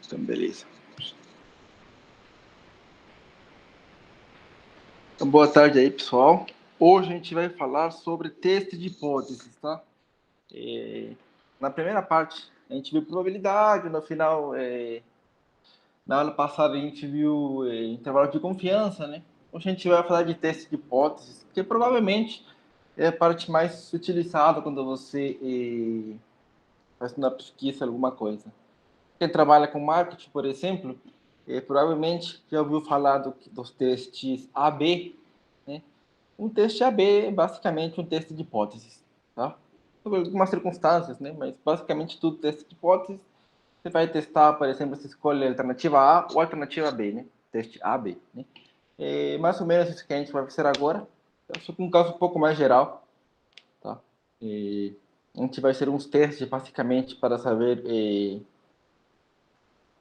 Então, beleza. Então, boa tarde aí, pessoal. Hoje a gente vai falar sobre teste de hipóteses, tá? Na primeira parte, a gente viu probabilidade, no final, na aula passada a gente viu intervalo de confiança, né? Hoje a gente vai falar de teste de hipóteses, que provavelmente é a parte mais utilizada quando você faz uma pesquisa, alguma coisa. Quem trabalha com marketing, por exemplo, provavelmente já ouviu falar dos testes AB, né? Um teste AB é basicamente um teste de hipóteses, tá? Sobre algumas circunstâncias, né? Mas basicamente tudo teste de hipóteses. Você vai testar, por exemplo, você escolhe a alternativa A ou a alternativa B, né? Teste AB, né? É mais ou menos isso que a gente vai fazer agora. Só com um caso um pouco mais geral, tá? A gente vai fazer uns testes, basicamente, para saber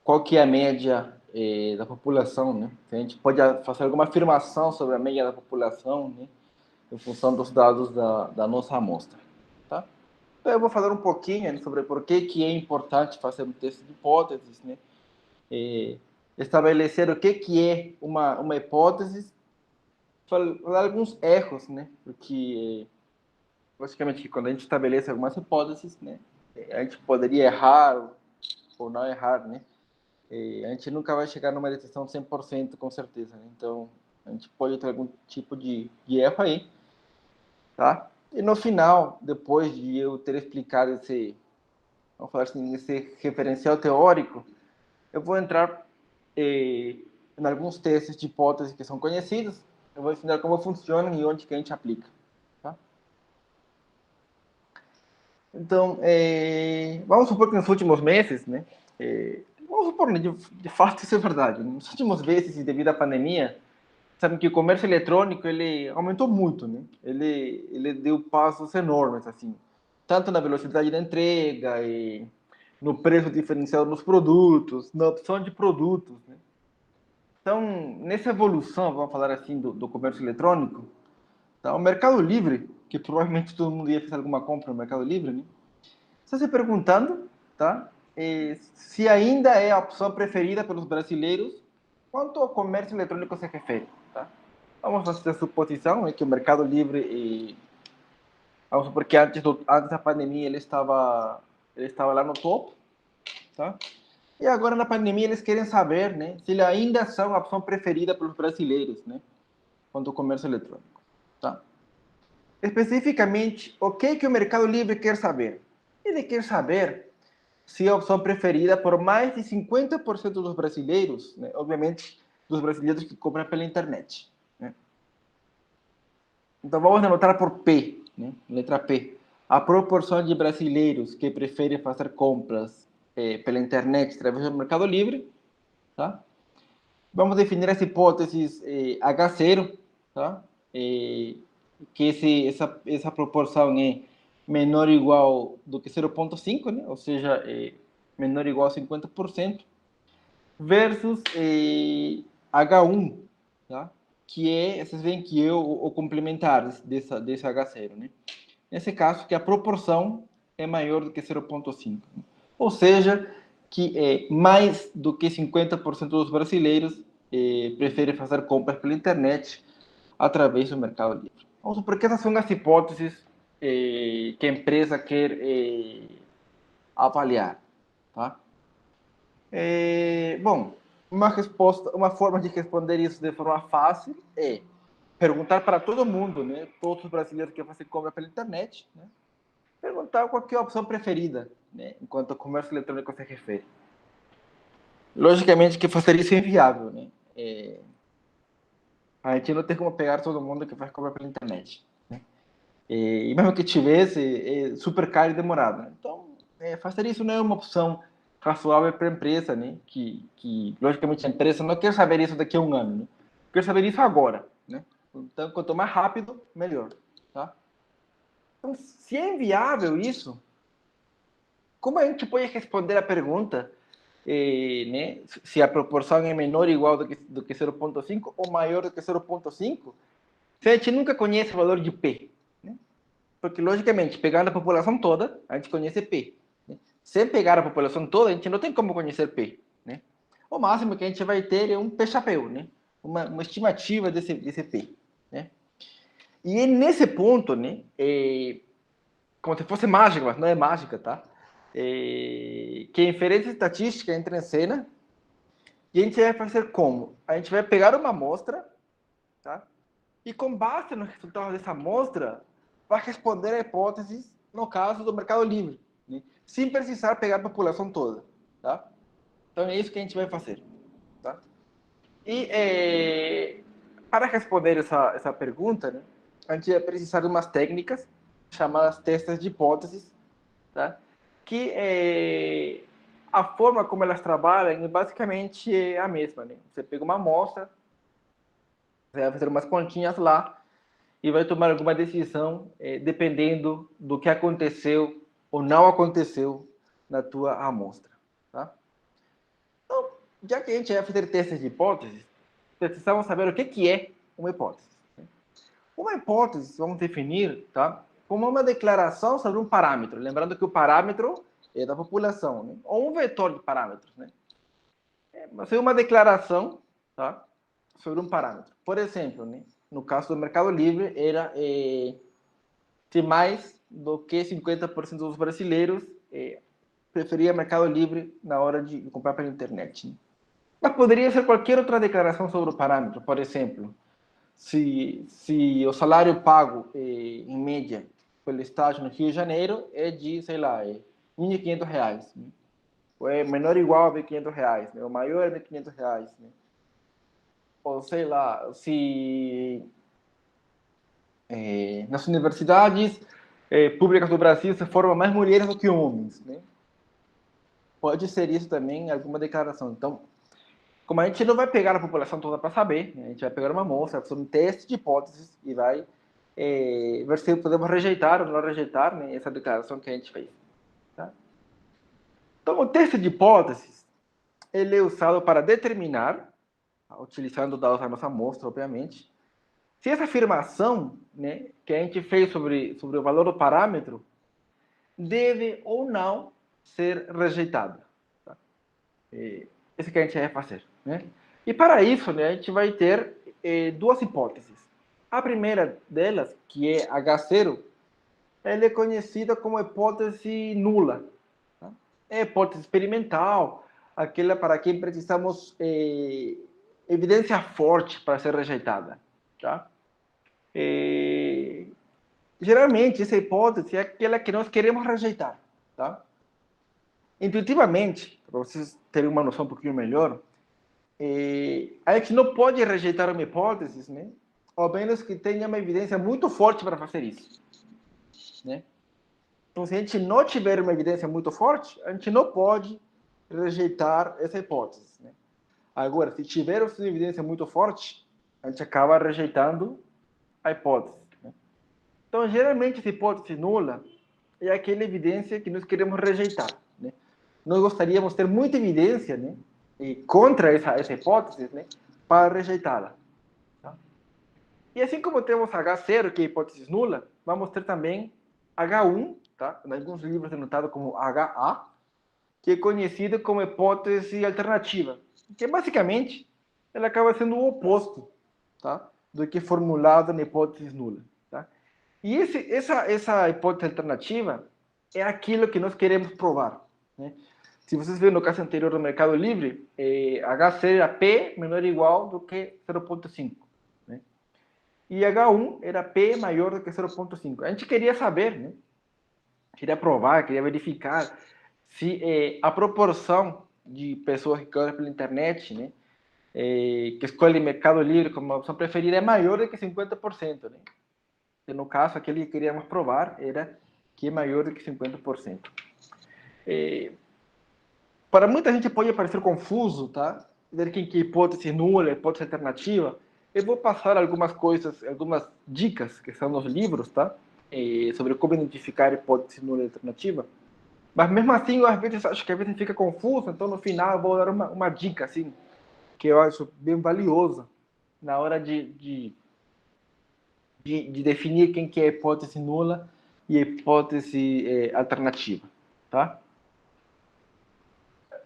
qual que é a média da população, né? A gente pode fazer alguma afirmação sobre a média da população, né? Em função dos dados da nossa amostra, tá? Então, eu vou falar um pouquinho, né, sobre por que é importante fazer um teste de hipóteses, né? Estabelecer o que é uma hipótese, falar alguns erros, né? Porque, logicamente, quando a gente estabelece algumas hipóteses, né? A gente poderia errar ou não errar, né? A gente nunca vai chegar numa decisão 100% com certeza, né? Então, a gente pode ter algum tipo de erro aí, tá? E no final, depois de eu ter explicado vamos falar assim, esse referencial teórico, eu vou entrar em alguns testes de hipóteses que são conhecidos, eu vou ensinar como funcionam e onde que a gente aplica, tá? Então, vamos supor que nos últimos meses, né? Vamos supor, né, de fato isso é verdade. Nos últimos meses, devido à pandemia, sabe que o comércio eletrônico ele aumentou muito, né? Ele deu passos enormes, assim, tanto na velocidade da entrega e no preço diferencial dos produtos, na opção de produtos, né? Então, nessa evolução, vamos falar assim, do comércio eletrônico, tá? O Mercado Livre, que provavelmente todo mundo ia fazer alguma compra no Mercado Livre, né? Está se perguntando, tá? Se ainda é a opção preferida pelos brasileiros quanto ao comércio eletrônico se refere, tá? Vamos fazer a suposição é que o Mercado Livre, vamos supor que antes da pandemia ele estava lá no topo, tá? E agora na pandemia eles querem saber, né, se ele ainda são a opção preferida pelos brasileiros, né, quanto ao comércio eletrônico, tá? Especificamente, o que o Mercado Livre quer saber? Ele quer saber se é a opção preferida por mais de 50% dos brasileiros, né, obviamente dos brasileiros que compram pela internet, né? Então vamos anotar por P, né? Letra P. A proporção de brasileiros que preferem fazer compras pela internet através do Mercado Livre, tá? Vamos definir as hipóteses H0, tá? Que essa proporção é menor ou igual do que 0,5, né? Ou seja, menor ou igual a 50%, versus H1, tá? Que vocês veem que é o complementar desse H0, né? Nesse caso, que a proporção é maior do que 0,5. Ou seja, que mais do que 50% dos brasileiros preferem fazer compras pela internet através do Mercado Livre. Então, porque essas são as hipóteses que a empresa quer avaliar, tá? Bom, uma forma de responder isso de forma fácil é perguntar para todo mundo, né? Todos os brasileiros que fazem compra pela internet, né? Perguntar qual é a opção preferida, né? Enquanto ao comércio eletrônico se refere. Logicamente que fazer isso é inviável, né? A gente não tem como pegar todo mundo que faz compra pela internet, né? E mesmo que tivesse, é super caro e demorado, né? Então, fazer isso não é uma opção razoável para a empresa, né? Que, logicamente, a empresa não quer saber isso daqui a um ano, né? Quer saber isso agora, né? Então, quanto mais rápido, melhor, tá? Então, se é inviável isso, como a gente pode responder a pergunta, né, se a proporção é menor ou igual do que 0,5 ou maior do que 0,5, se a gente nunca conhece o valor de P, né? Porque, logicamente, pegando a população toda, a gente conhece P, né? Sem pegar a população toda, a gente não tem como conhecer P. né? O máximo que a gente vai ter é um P-chapéu, né? Uma estimativa desse P, né? E nesse ponto, né? Como se fosse mágica, mas não é mágica, tá? Que a inferência estatística entra em cena e a gente vai fazer como? A gente vai pegar uma amostra, tá? E com base nos resultados dessa amostra, vai responder a hipóteses no caso do mercado livre, né? Sem precisar pegar a população toda, tá? Então é isso que a gente vai fazer, tá? E para responder essa pergunta, né, a gente vai precisar de umas técnicas chamadas testes de hipóteses, tá? Que a forma como elas trabalham é basicamente a mesma, né? Você pega uma amostra, você vai fazer umas continhas lá e vai tomar alguma decisão dependendo do que aconteceu ou não aconteceu na tua amostra, tá? Então, já que a gente vai fazer testes de hipóteses, precisamos saber o que é uma hipótese. Uma hipótese, vamos definir, tá? Como uma declaração sobre um parâmetro. Lembrando que o parâmetro é da população, né? Ou um vetor de parâmetros, né? Mas é uma declaração, tá? Sobre um parâmetro. Por exemplo, né? No caso do Mercado Livre, era se mais do que 50% dos brasileiros preferia Mercado Livre na hora de comprar pela internet, né? Mas poderia ser qualquer outra declaração sobre o parâmetro. Por exemplo, se o salário pago, em média, pelo estágio no Rio de Janeiro é de, sei lá, R$ 1.500, né? Ou é menor ou igual a R$ 1.500, né? Ou maior a R$ 1.500, né? Ou sei lá, se nas universidades públicas do Brasil se formam mais mulheres do que homens, né? Pode ser isso também alguma declaração. Então, como a gente não vai pegar a população toda para saber, né? A gente vai pegar uma amostra, fazer um teste de hipóteses e vai ver se podemos rejeitar ou não rejeitar, né, essa declaração que a gente fez. Tá? Então, o teste de hipóteses ele é usado para determinar, utilizando dados da nossa amostra, obviamente, se essa afirmação, né, que a gente fez sobre o valor do parâmetro deve ou não ser rejeitada. Tá? Isso que a gente vai fazer, né? E para isso, né, a gente vai ter duas hipóteses. A primeira delas, que é H0, ela é conhecida como hipótese nula. Tá? É hipótese experimental, aquela para quem precisamos evidência forte para ser rejeitada. Tá? Geralmente, essa hipótese é aquela que nós queremos rejeitar. Tá? Intuitivamente, para vocês terem uma noção um pouquinho melhor, a gente não pode rejeitar uma hipótese, né? Ao menos que tenha uma evidência muito forte para fazer isso, né? Então, se a gente não tiver uma evidência muito forte, a gente não pode rejeitar essa hipótese, né? Agora, se tivermos uma evidência muito forte, a gente acaba rejeitando a hipótese, né? Então, geralmente, essa hipótese nula é aquela evidência que nós queremos rejeitar, né? Nós gostaríamos de ter muita evidência, né, contra essa hipótese, né, para rejeitá-la. Tá? E assim como temos H0, que é a hipótese nula, vamos ter também H1, tá? Em alguns livros é notado como HA, que é conhecida como hipótese alternativa, que basicamente ela acaba sendo o oposto, tá, do que formulado na hipótese nula. Tá? E essa hipótese alternativa é aquilo que nós queremos provar, né? Se vocês verem no caso anterior do Mercado Livre, H0 era P menor ou igual do que 0,5. Né? E H1 era P maior do que 0,5. A gente queria saber, né? Queria provar, queria verificar se a proporção de pessoas que compram pela internet, né, que escolhem Mercado Livre como opção preferida é maior do que 50%. Né? E no caso, aquele que queríamos provar era que é maior do que 50%. Para muita gente pode parecer confuso, tá? Ver que hipótese nula, hipótese alternativa. Eu vou passar algumas coisas, algumas dicas que estão nos livros, tá? Sobre como identificar hipótese nula e alternativa. Mas mesmo assim, eu às vezes acho que às vezes fica confuso, então no final eu vou dar uma dica, assim, que eu acho bem valiosa na hora de definir quem que é hipótese nula e hipótese alternativa, tá?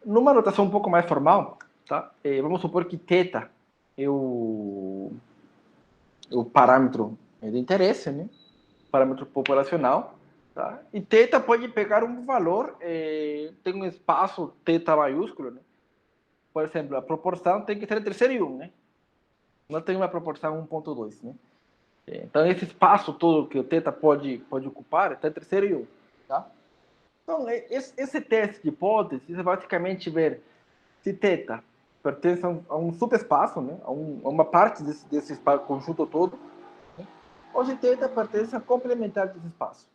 numa notação um pouco mais formal, tá? Vamos supor que θ é o parâmetro de interesse, né? Parâmetro populacional, tá? E θ pode pegar um valor, tem um espaço θ maiúsculo, né? Por exemplo, a proporção tem que ser terceiro e 1, né? Não tem uma proporção 1,2, né? Então, esse espaço todo que o θ pode ocupar está entre 0 e 1. Tá? Então, esse teste de hipótese é basicamente ver se θ pertence a um subespaço, né? a uma parte desse conjunto todo, né? Ou se θ pertence a complementar desse espaço.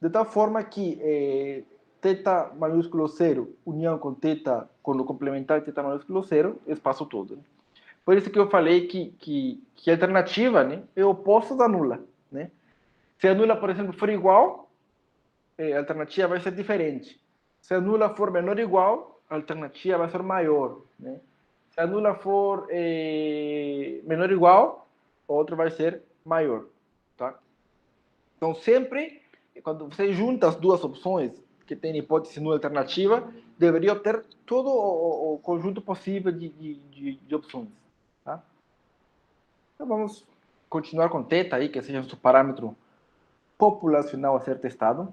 De tal forma que θ maiúsculo 0, união com θ, quando complementar θ maiúsculo 0, espaço todo. Né? Por isso que eu falei que a alternativa, né, é o oposto da nula. Né? Se a nula, por exemplo, for igual, a alternativa vai ser diferente. Se a nula for menor ou igual, a alternativa vai ser maior. Né? Se a nula for menor ou igual, a outra vai ser maior. Tá? Então, sempre, quando você junta as duas opções, que tem hipótese nula alternativa, deveria ter todo o conjunto possível de opções. Tá? Então vamos continuar com θ aí, que seja o parâmetro populacional a ser testado.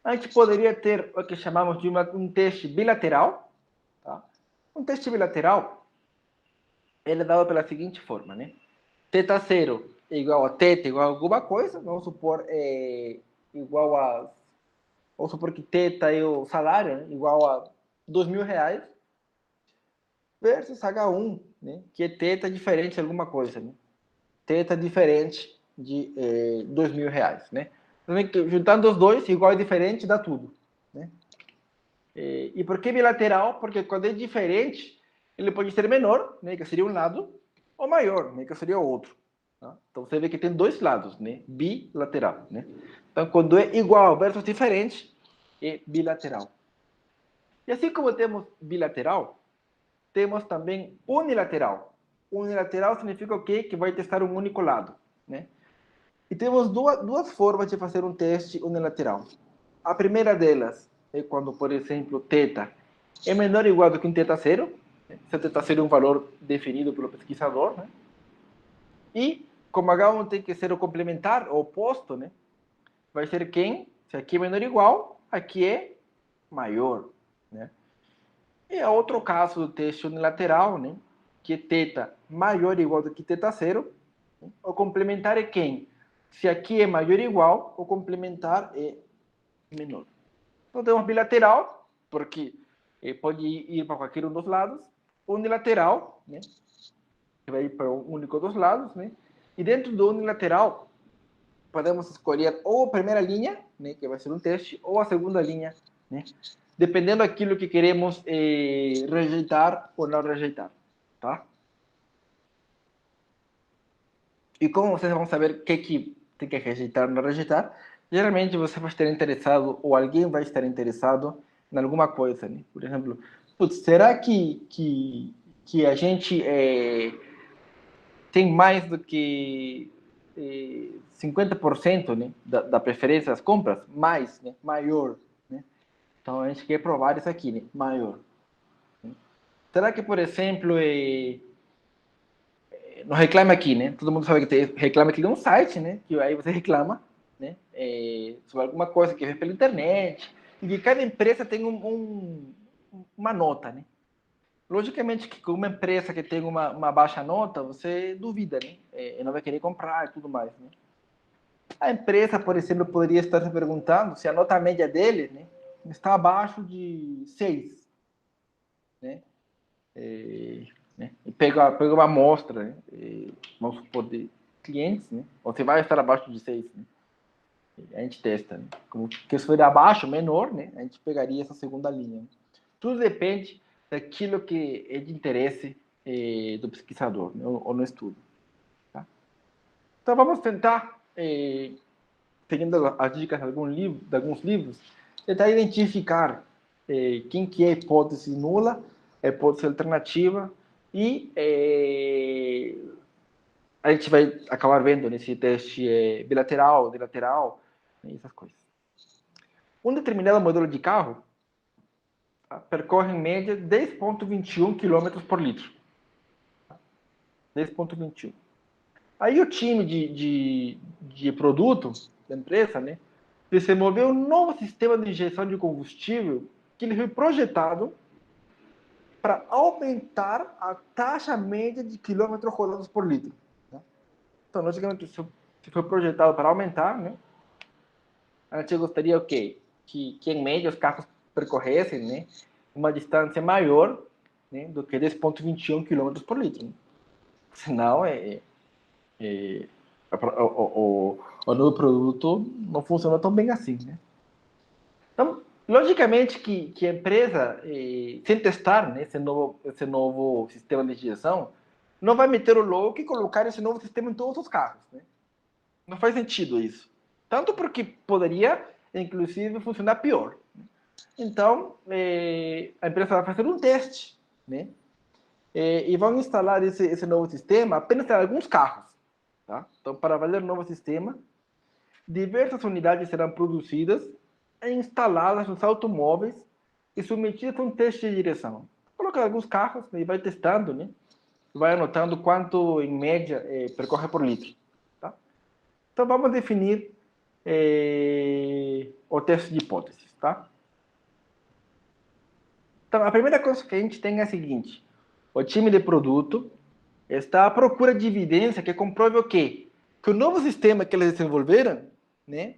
A gente poderia ter o que chamamos de um teste bilateral. Tá? Um teste bilateral, ele é dado pela seguinte forma, né? θ0 é igual a θ igual a alguma coisa, vamos supor igual a... Vamos supor que θ é o salário, né? Igual a R$ 2.000, versus H1, né? Que é θ diferente de alguma coisa, né? Θ diferente de R$ 2.000, né? Juntando os dois, igual e diferente, dá tudo. Né? E por que bilateral? Porque quando é diferente, ele pode ser menor, né, que seria um lado, ou maior, né, que seria o outro. Tá? Então você vê que tem dois lados, né? Bilateral. Né? Então quando é igual versus diferente, é bilateral. E assim como temos bilateral, temos também unilateral. Unilateral significa o quê? Que vai testar um único lado. Né? E temos duas formas de fazer um teste unilateral. A primeira delas é quando, por exemplo, θ é menor ou igual do que um θ0. Se θ0 é um valor definido pelo pesquisador. Né? E, como H1 tem que ser o complementar, o oposto, né? Vai ser quem? Se aqui é menor ou igual, aqui é maior. Né? E é outro caso do teste unilateral, né? Que é θ maior ou igual do que θ0. O complementar é quem? Se aqui é maior ou igual, o complementar é menor. Então temos bilateral, porque pode ir para qualquer um dos lados. Unilateral, né? Que vai ir para um único dos lados, né? E dentro do unilateral, podemos escolher ou a primeira linha, né? Que vai ser um teste, ou a segunda linha, né? Dependendo daquilo que queremos rejeitar ou não rejeitar, tá? E como vocês vão saber o que tem que rejeitar ou não rejeitar, geralmente você vai estar interessado, ou alguém vai estar interessado em alguma coisa, né? Por exemplo, putz, será que a gente tem mais do que 50%, né, da preferência das compras? Mais, né? Maior, né? Então a gente quer provar isso aqui, né? Maior. Né? Será que, por exemplo, no Reclame Aqui, né? Todo mundo sabe que tem Reclame Aqui é um site, né? Que aí você reclama, né? Sobre alguma coisa que vê pela internet. E que cada empresa tem uma nota, né? Logicamente que com uma empresa que tem uma baixa nota, você duvida, né? E não vai querer comprar e tudo mais, né? A empresa, por exemplo, poderia estar se perguntando se a nota média dele, né, está abaixo de 6, né? Né? E pega uma amostra, né? Vamos supor, de clientes, né? Você vai estar abaixo de 6, né? A gente testa, né? Como que se for abaixo, menor, né? A gente pegaria essa segunda linha. Né? Tudo depende daquilo que é de interesse do pesquisador, né? Ou no estudo. Tá? Então vamos tentar, seguindo as dicas de alguns livros, tentar identificar quem que é a hipótese nula, a hipótese alternativa, e a gente vai acabar vendo nesse teste bilateral, bilateral, essas coisas. Um determinado modelo de carro percorre em média 10,21 km por litro. 10,21. Aí o time de produto da empresa, né, desenvolveu um novo sistema de injeção de combustível que ele foi projetado para aumentar a taxa média de quilômetros rodados por litro. Né? Então, logicamente, isso foi projetado para aumentar, né? A gente gostaria o quê? Que em média os carros percorressem, né, uma distância maior, né, do que 10,21 km por litro. Né? Senão, o novo produto não funciona tão bem assim. Né? Então, logicamente que a empresa, sem testar, né, esse novo sistema de injeção, não vai meter o louco e colocar esse novo sistema em todos os carros. Né? Não faz sentido isso. Tanto porque poderia, inclusive, funcionar pior. Então, a empresa vai fazer um teste, né? E vão instalar esse novo sistema apenas em alguns carros. Tá? Então, para valer o novo sistema, diversas unidades serão produzidas e instaladas nos automóveis e submetidas a um teste de direção. Coloca alguns carros e vai testando, né? Vai anotando quanto, em média, percorre por litro. Tá? Então, vamos definir o teste de hipóteses. Tá? Então, a primeira coisa que a gente tem é a seguinte: o time de produto está à procura de evidência que comprove o quê? Que o novo sistema que eles desenvolveram, né,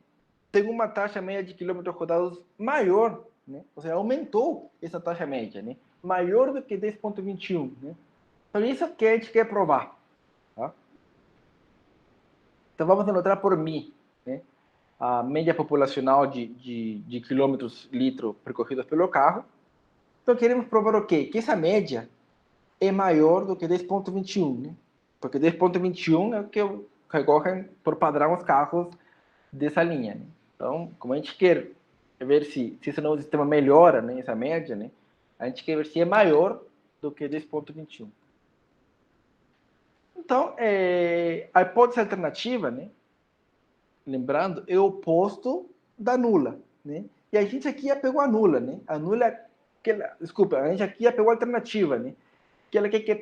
tem uma taxa média de quilômetros rodados maior, né? Ou seja, aumentou essa taxa média, né? Maior do que 10,21, né? Então, isso que a gente quer provar. Tá? Então, vamos anotar por mim, né? A média populacional de quilômetros litro percorridos pelo carro. Então, queremos provar o quê? Que essa média é maior do que 10,21, né? Porque 10,21 é o que recorrem por padrão os carros dessa linha. Né? Então, como a gente quer ver se esse novo sistema melhora, né, essa média, né, a gente quer ver se é maior do que 10,21. Então, a hipótese alternativa, né, lembrando, é o oposto da nula. Né? E a gente aqui já pegou a nula. Né? A nula, desculpa, a gente aqui já pegou a alternativa, né?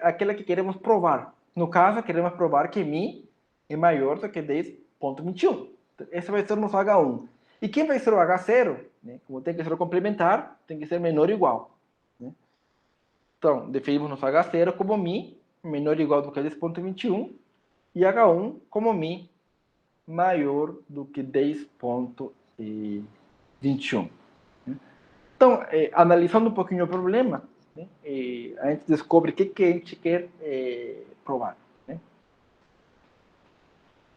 Aquela que queremos provar. No caso, queremos provar que mi é maior do que 10,21. Esse vai ser o nosso H1. E quem vai ser o H0? Né? Como tem que ser o complementar, tem que ser menor ou igual. Né? Então, definimos nosso H0 como mi menor ou igual do que 10,21 e H1 como mi maior do que 10,21. Então, analisando um pouquinho o problema, né, a gente descobre o que a gente quer provar. Né?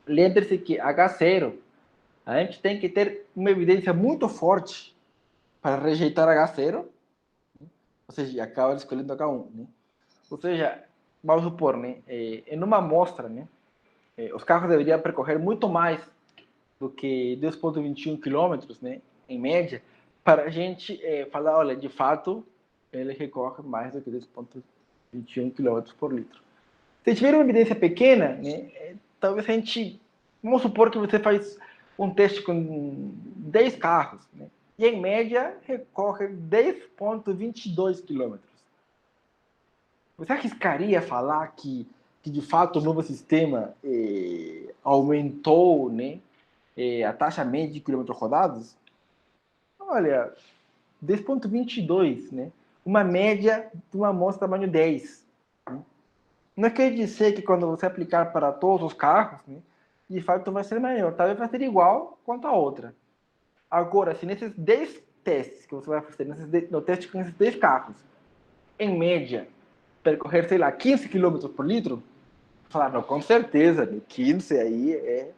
Lembre-se que H0, a gente tem que ter uma evidência muito forte para rejeitar H0, ou seja, acaba escolhendo H1. Né? Ou seja, vamos supor, né, em uma amostra, né, os carros deveriam percorrer muito mais do que 2,21 quilômetros, né, em média, para a gente falar, olha, de fato, ele recorre mais do que 2,21 km por litro. Se tiver uma evidência pequena, né, talvez a gente, vamos supor que você faz um teste com 10 carros, né, e em média recorre 10,22 km. Você arriscaria falar que de fato o novo sistema aumentou, né, a taxa média de quilômetros rodados? Olha, 10,22, né? Uma média de uma amostra tamanho 10. Né? Não quer dizer que quando você aplicar para todos os carros, né, de fato vai ser maior. Talvez vai ser igual quanto a outra. Agora, se nesses 10 testes que você vai fazer, no teste com esses 10 carros, em média, percorrer, sei lá, 15 km por litro, falar, não, com certeza, né, 15 aí é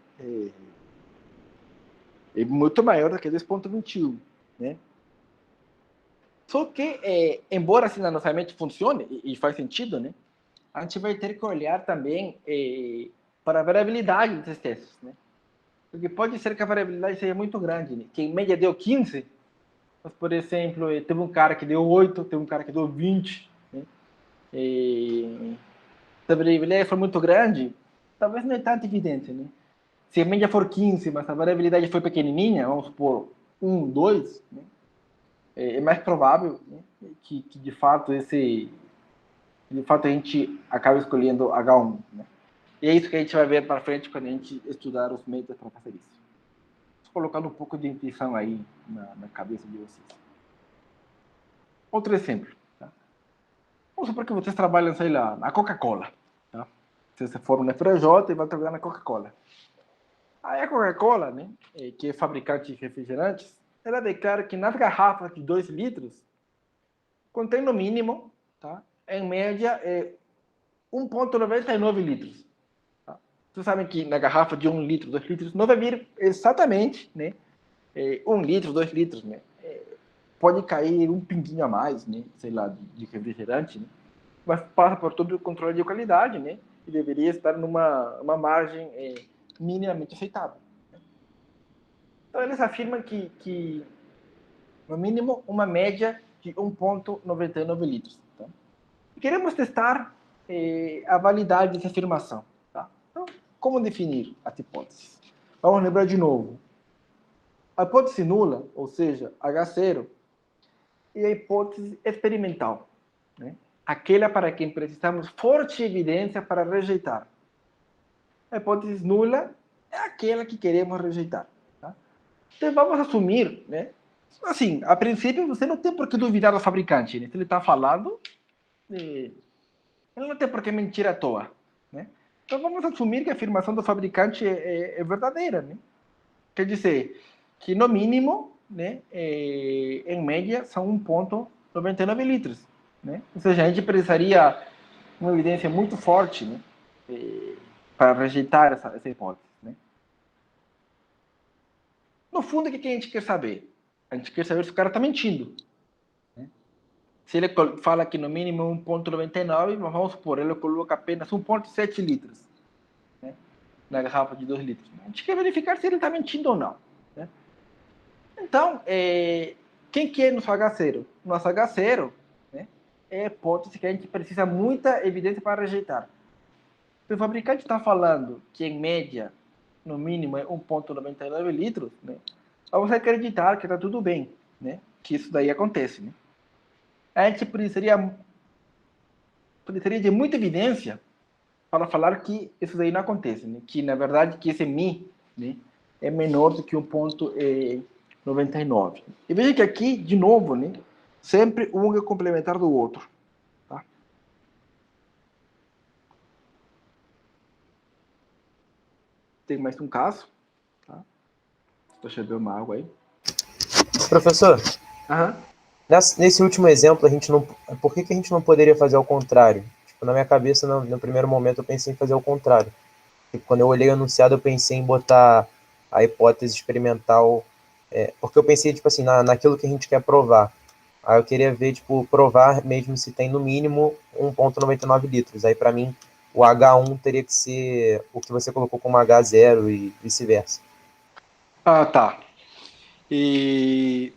muito maior do que 10,21, né? Só que, embora assim na nossa mente funcione, e faz sentido, né? A gente vai ter que olhar também para a variabilidade desses testes, né? Porque pode ser que a variabilidade seja muito grande, né? Que em média deu 15, mas, por exemplo, teve um cara que deu 8, teve um cara que deu 20, né? Se a variabilidade for muito grande, talvez não é tanto evidente, né? Se a média for 15, mas a variabilidade foi pequenininha, vamos supor 1, 2, né? é mais provável, né, que de fato a gente acaba escolhendo H1, né? E é isso que a gente vai ver para frente quando a gente estudar os métodos para fazer isso. Vou colocando um pouco de intuição aí na cabeça de vocês. Outro exemplo. Tá? Vamos supor que vocês trabalham, sei lá, na Coca-Cola. Tá? Vocês se formam na FRJ e vão trabalhar na Coca-Cola. Aí a Coca-Cola, né, que é fabricante de refrigerantes, ela declara que nas garrafas de 2 litros contém no mínimo, tá, em média, 1,99 litros. Tá? Vocês sabem que na garrafa de 1 litro, 2 litros, não vai vir exatamente, né, 1 litro, 2 litros, né? Pode cair um pinguinho a mais, né, sei lá, de refrigerante, né? Mas passa por todo o controle de qualidade, né? E deveria estar numa margem minimamente aceitável. Então, eles afirmam que no mínimo, uma média de 1,99 litros. Tá? E queremos testar a validade dessa afirmação. Tá? Então, como definir as hipóteses? Vamos lembrar de novo. A hipótese nula, ou seja, H0, é a hipótese experimental. Né? Aquela para quem precisamos forte evidência para rejeitar. A hipótese nula é aquela que queremos rejeitar. Tá? Então, vamos assumir, né? Assim, a princípio, você não tem por que duvidar do fabricante. Né? Se ele está falando, ele não tem por que mentir à toa. Né? Então, vamos assumir que a afirmação do fabricante é verdadeira. Né? Quer dizer, que no mínimo, né, em média, são 1,99 litros. Né? Ou seja, a gente precisaria de uma evidência muito forte, né, para rejeitar essa hipótese. Né? No fundo, o que a gente quer saber? A gente quer saber se o cara está mentindo. Né? Se ele fala que no mínimo 1,99, vamos supor, ele coloca apenas 1,7 litros, né, na garrafa de 2 litros. A gente quer verificar se ele está mentindo ou não. Né? Então, quem que é nosso H0? Nosso H0, né, é a hipótese que a gente precisa muita evidência para rejeitar. Se o fabricante está falando que, em média, no mínimo é 1,99 litros, né, vamos acreditar que está tudo bem, né, que isso daí acontece. Né? A gente precisaria de muita evidência para falar que isso daí não acontece, né? Que, na verdade, que esse Mi, né, é menor do que 1,99. E veja que aqui, de novo, né, sempre um é complementar do outro. Tá? Tem mais um caso. Tá? Deixa eu beber uma água aí. Professor, Aham. nesse último exemplo, por que a gente não poderia fazer ao contrário? Tipo, na minha cabeça, no primeiro momento, eu pensei em fazer ao contrário. Tipo, quando eu olhei o enunciado, eu pensei em botar a hipótese experimental, porque eu pensei, tipo assim, naquilo que a gente quer provar. Aí eu queria ver, tipo, provar mesmo se tem no mínimo 1,99 litros. Aí, para mim, o H1 teria que ser o que você colocou como H0 e vice-versa. Ah, tá. E,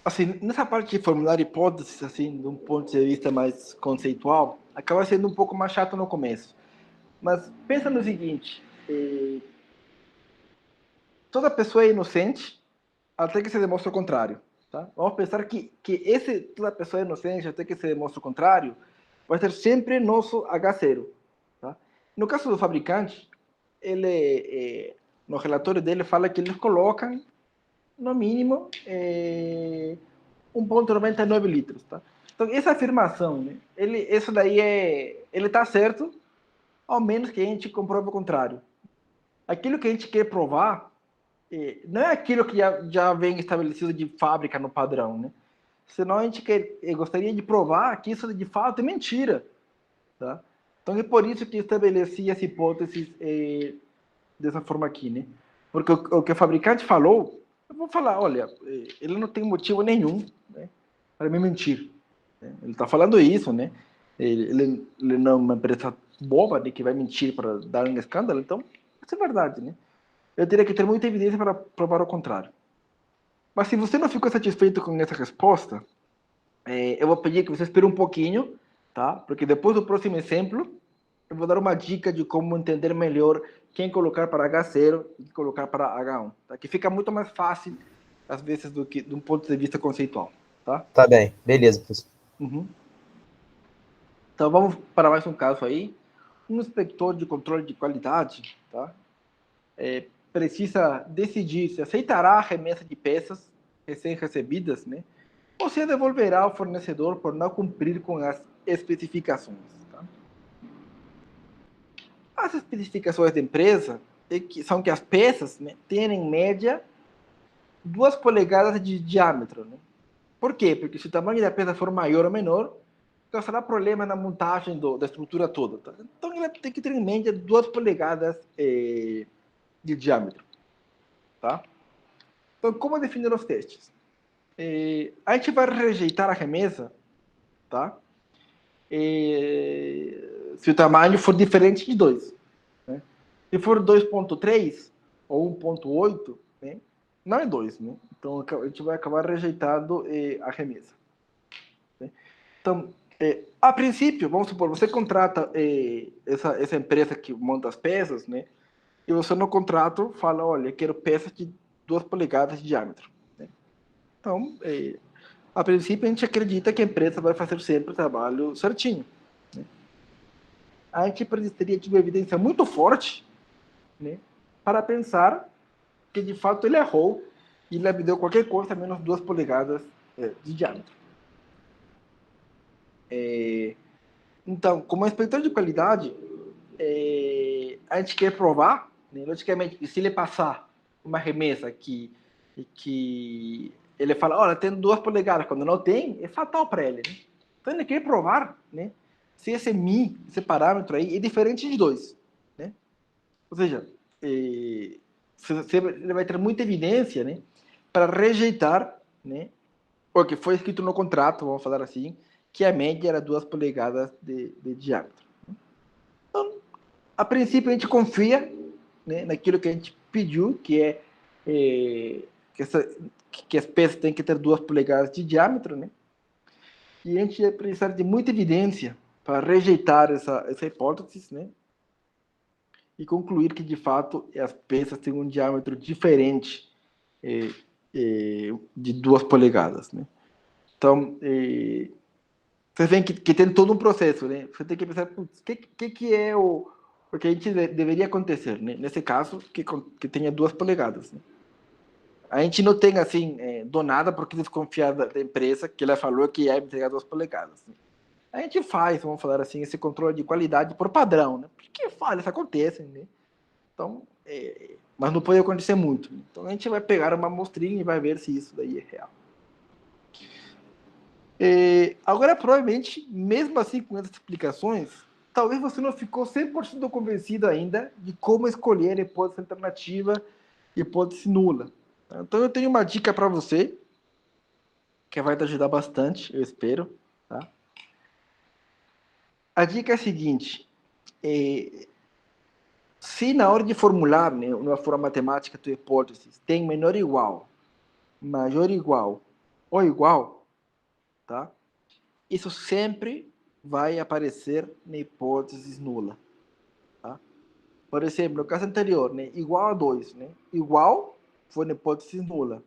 assim, nessa parte de formular hipóteses, assim, de um ponto de vista mais conceitual, acaba sendo um pouco mais chato no começo. Mas pensa no seguinte, toda pessoa é inocente até que se demonstre o contrário. Tá? Vamos pensar que toda pessoa é inocente até que se demonstre o contrário vai ser sempre nosso H0. Tá? No caso do fabricante, no relatório dele fala que eles colocam, no mínimo, 1,99 litros. Tá? Então, essa afirmação, né, isso daí ele está certo, ao menos que a gente comprove o contrário. Aquilo que a gente quer provar não é aquilo que já vem estabelecido de fábrica no padrão, né? Senão a gente gostaria de provar que isso de fato é mentira, tá? Então é por isso que estabeleci essa hipótese dessa forma aqui, né? Porque o que o fabricante falou, eu vou falar, olha, ele não tem motivo nenhum, né, para me mentir. Né? Ele está falando isso, né? Ele não é uma empresa boba de que vai mentir para dar um escândalo, então isso é verdade, né? Eu teria que ter muita evidência para provar o contrário. Mas se você não ficou satisfeito com essa resposta, eu vou pedir que você espere um pouquinho, tá? Porque depois do próximo exemplo, eu vou dar uma dica de como entender melhor quem colocar para H0 e quem colocar para H1, tá? Que fica muito mais fácil, às vezes, do que de um ponto de vista conceitual. tá? Tá bem, beleza, professor. Uhum. Então, vamos para mais um caso aí. Um inspetor de controle de qualidade, tá? Precisa decidir se aceitará a remessa de peças recém-recebidas, né? Ou se devolverá ao fornecedor por não cumprir com as especificações. Tá? As especificações da empresa são que as peças, né, tenham em média 2 polegadas de diâmetro. Né? Por quê? Porque se o tamanho da peça for maior ou menor, causará problema na montagem da estrutura toda. Tá? Então, ela tem que ter em média 2 polegadas de diâmetro. Tá? Então, como definir os testes? A gente vai rejeitar a remessa, tá? Se o tamanho for diferente de 2. Né? Se for 2.3 ou 1.8, né? Não é 2. Né? Então, a gente vai acabar rejeitando a remessa. Né? Então, a princípio, vamos supor, você contrata essa empresa que monta as peças, né? E você no contrato fala, olha, eu quero peças de 2 polegadas de diâmetro. Né? Então, a princípio, a gente acredita que a empresa vai fazer sempre o trabalho certinho. Né? A gente precisaria de uma evidência muito forte, né, para pensar que, de fato, ele errou e ele deu qualquer coisa menos 2 polegadas de diâmetro. Então, como inspetor de qualidade, a gente quer provar, né, logicamente, que se ele passar uma remessa que ele fala, olha, tem 2 polegadas, quando não tem, é fatal para ele. Né? Então, ele quer provar, né, se esse mi, esse parâmetro aí, é diferente de 2. Né? Ou seja, ele vai ter muita evidência, né, para rejeitar, né, o que foi escrito no contrato, vamos falar assim, que a média era 2 polegadas de diâmetro. Então, a princípio, a gente confia, né, naquilo que a gente pediu, que é que as peças têm que ter 2 polegadas de diâmetro, né? E a gente vai precisar de muita evidência para rejeitar essa hipótese, né? E concluir que, de fato, as peças têm um diâmetro diferente de 2 polegadas, né? Então, você vê que tem todo um processo, né? Você tem que pensar, o que é o que a gente deveria acontecer, né? Nesse caso, que tenha 2 polegadas. Né? A gente não tem, assim, do nada, porque desconfiar da empresa, que ela falou que ia entregar 2 polegadas. Né? A gente faz, vamos falar assim, esse controle de qualidade por padrão, né? Porque falhas acontecem, né? Então, mas não pode acontecer muito. Então, a gente vai pegar uma amostrinha e vai ver se isso daí é real. Agora, provavelmente, mesmo assim com essas explicações, talvez você não ficou 100% convencido ainda de como escolher a hipótese alternativa e hipótese nula. Então, eu tenho uma dica para você, que vai te ajudar bastante, eu espero. Tá? A dica é a seguinte, se na hora de formular, né, uma forma matemática, a tua hipótese tem menor ou igual, maior ou igual, ou igual, tá? Isso sempre vai aparecer na hipótese nula. Tá? Por exemplo, no caso anterior, né, igual a 2. Né? Igual foi na hipótese nula.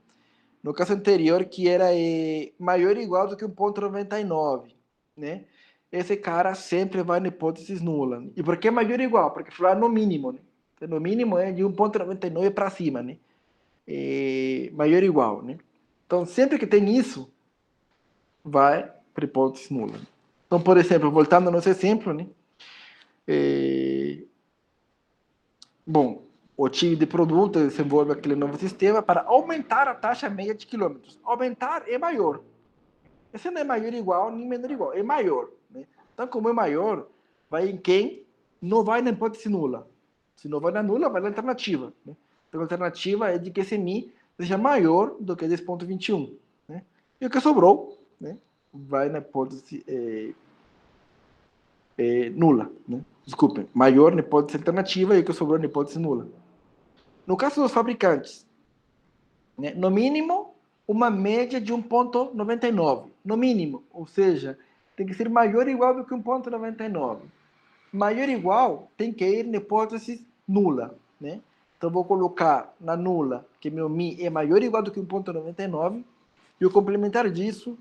No caso anterior, que era maior ou igual do que 1,99. Né? Esse cara sempre vai na hipótese nula. E por que maior ou igual? Porque foi no mínimo. Né? No mínimo é de 1,99 para cima. Né? Maior ou igual. Né? Então, sempre que tem isso, vai para hipótese nula. Então, por exemplo, voltando ao nosso exemplo, né? Bom, o time de produto desenvolve aquele novo sistema para aumentar a taxa média de quilômetros. Aumentar é maior. Esse não é maior igual, nem menor igual, é maior. Né? Então, como é maior, vai em quem não vai na hipótese nula. Se não vai na nula, vai na alternativa. Né? Então, a alternativa é de que esse mi seja maior do que 10,21. Né? E o que sobrou, né, vai na hipótese nula. Né? Desculpem, maior na hipótese alternativa e o que sobrou na hipótese nula. No caso dos fabricantes, né, no mínimo, uma média de 1,99. No mínimo, ou seja, tem que ser maior ou igual do que 1,99. Maior ou igual tem que ir na hipótese nula. Né? Então, vou colocar na nula que meu mi é maior ou igual do que 1,99 e o complementar disso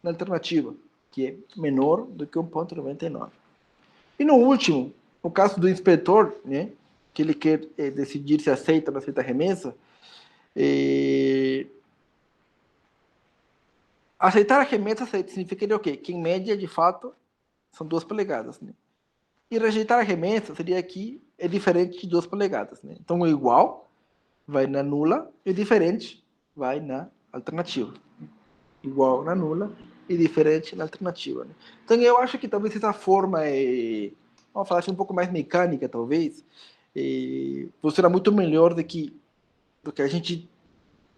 na alternativa, que é menor do que 1,99. E no último, no caso do inspetor, né, que ele quer decidir se aceita ou não aceita a remessa, aceitar a remessa significaria o quê? Que em média, de fato, são 2 polegadas, né? E rejeitar a remessa seria que é diferente de 2 polegadas, né? Então, o igual vai na nula e o diferente vai na alternativa. Igual na nula e diferente na alternativa, né? Então, eu acho que talvez essa forma vamos falar assim, um pouco mais mecânica, talvez, funciona muito melhor do que a gente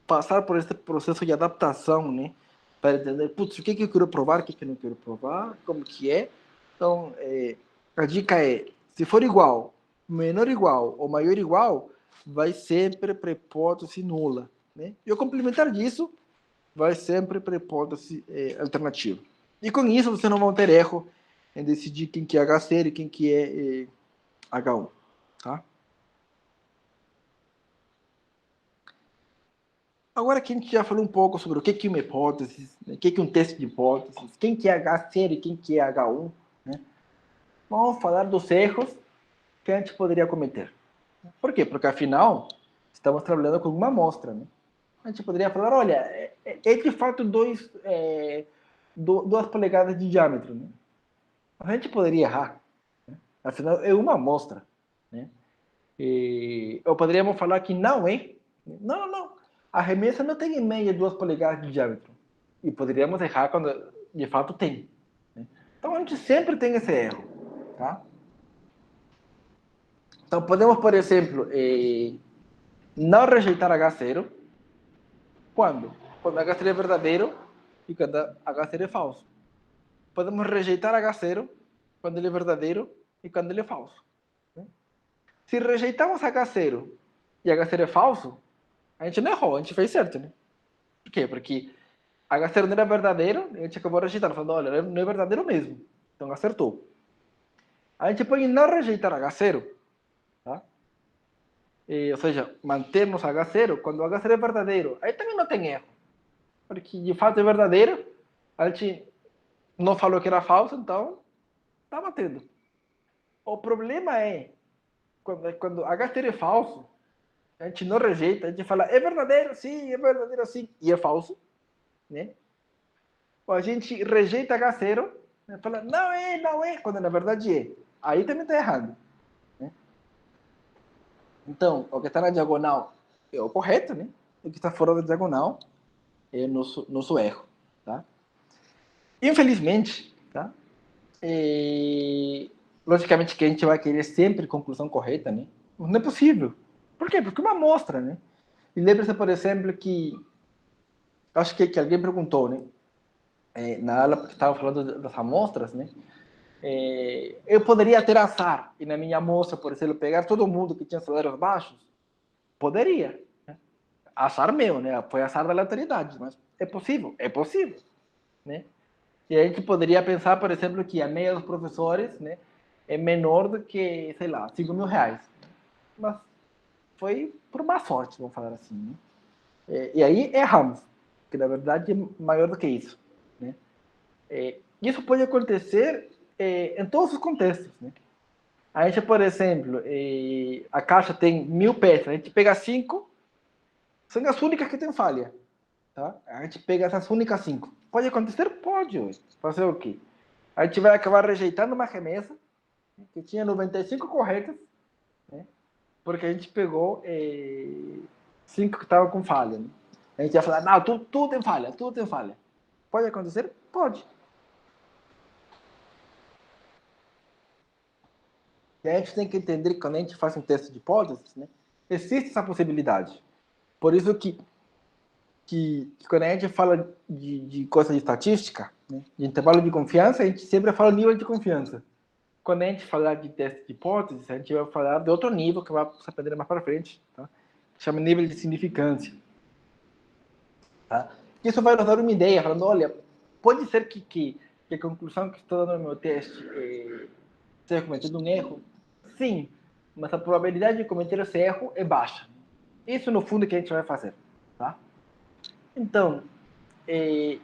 passar por esse processo de adaptação, né? Para entender, putz, o que eu quero provar, o que eu não quero provar, como que é. Então, a dica é, se for igual, menor igual ou maior igual, vai sempre pré-hipótese nula, né? E o complementar disso vai sempre pré-hipótese alternativa. E com isso, você não vai ter erro em decidir quem que é H0 e quem que é H1, tá? Agora que a gente já falou um pouco sobre o que é uma hipótese, né? O que é um teste de hipóteses, quem que é H0 e quem que é H1, né? Vamos falar dos erros que a gente poderia cometer. Por quê? Porque, afinal, estamos trabalhando com uma amostra, né? A gente poderia falar, olha, é de fato 2 polegadas de diâmetro, né? A gente poderia errar, né? Afinal, é uma amostra, né? Ou poderíamos falar que não é. Não. A remessa não tem em média 2 polegadas de diâmetro. E poderíamos errar quando de fato tem, né? Então a gente sempre tem esse erro, tá? Então podemos, por exemplo, não rejeitar H0 quando? Quando H0 é verdadeiro e quando H0 é falso. Podemos rejeitar H0 quando ele é verdadeiro e quando ele é falso, né? Se rejeitamos H0 e H0 é falso, a gente não errou, a gente fez certo, né? Por quê? Porque H0 não era verdadeiro, a gente acabou rejeitando, falando, olha, não é verdadeiro mesmo. Então acertou. A gente pode não rejeitar H0, tá? Ou seja, mantermos H0 quando H0 é verdadeiro. Aí também não tem erro. Porque de fato é verdadeiro, a gente não falou que era falso, então está batendo. O problema é quando H0 é falso, a gente não rejeita, a gente fala, é verdadeiro sim, e é falso, né? Ou a gente rejeita H0, né? Fala, não é, quando na verdade é. Aí também está errado, né? Então, o que está na diagonal é o correto, né? O que está fora da diagonal é o nosso erro, tá? Infelizmente, tá? Logicamente que a gente vai querer sempre conclusão correta, né? Não é possível. Por quê? Porque é uma amostra, né? E lembre-se, por exemplo, que acho que alguém perguntou, né? Na aula que estava falando das amostras, né? Eu poderia ter azar e na minha amostra, por exemplo, pegar todo mundo que tinha salários baixos? Poderia, né? Azar meu, né? Foi azar da aleatoriedade, mas é possível? É possível, né? E a gente poderia pensar, por exemplo, que a média dos professores, né, é menor do que, sei lá, 5.000 reais. Mas foi por má sorte, vamos falar assim, né? E aí erramos, que na verdade é maior do que isso, né? Isso pode acontecer em todos os contextos, né? A gente, por exemplo, a caixa tem 1.000 peças, a gente pega 5, são as únicas que tem falha, tá? A gente pega essas únicas 5. Pode acontecer? Pode. Fazer o quê? A gente vai acabar rejeitando uma remessa que tinha 95 corretas, né? Porque a gente pegou 5 que estavam com falha, né? A gente ia falar, não, tudo tem falha, tudo tem falha. Pode acontecer? Pode. E a gente tem que entender que quando a gente faz um teste de hipóteses, né, existe essa possibilidade. Por isso que quando a gente fala de coisa de estatística, né, de intervalo de confiança, a gente sempre fala nível de confiança. Quando a gente falar de teste de hipóteses, a gente vai falar de outro nível que vai se aprender mais para frente, tá? Chama nível de significância, tá? Isso vai nos dar uma ideia, falando, olha, pode ser que a conclusão que estou dando no meu teste seja cometendo um erro? Sim, mas a probabilidade de cometer esse erro é baixa. Isso, no fundo, é que a gente vai fazer, tá? Então,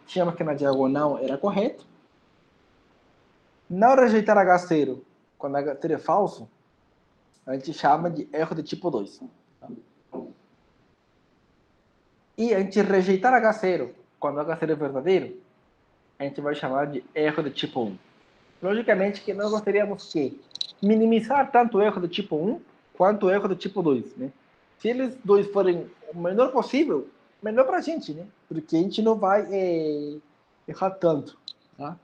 tínhamos que na diagonal era correto. Não rejeitar H0 quando H0 é falso, a gente chama de erro de tipo 2. Tá? E a gente rejeitar H0 quando H0 é verdadeiro, a gente vai chamar de erro de tipo 1. Logicamente que nós gostaríamos que minimizar tanto o erro do tipo 1 quanto o erro do tipo 2. Né? Se eles dois forem o menor possível, melhor para a gente, né? Porque a gente não vai errar tanto. Tá?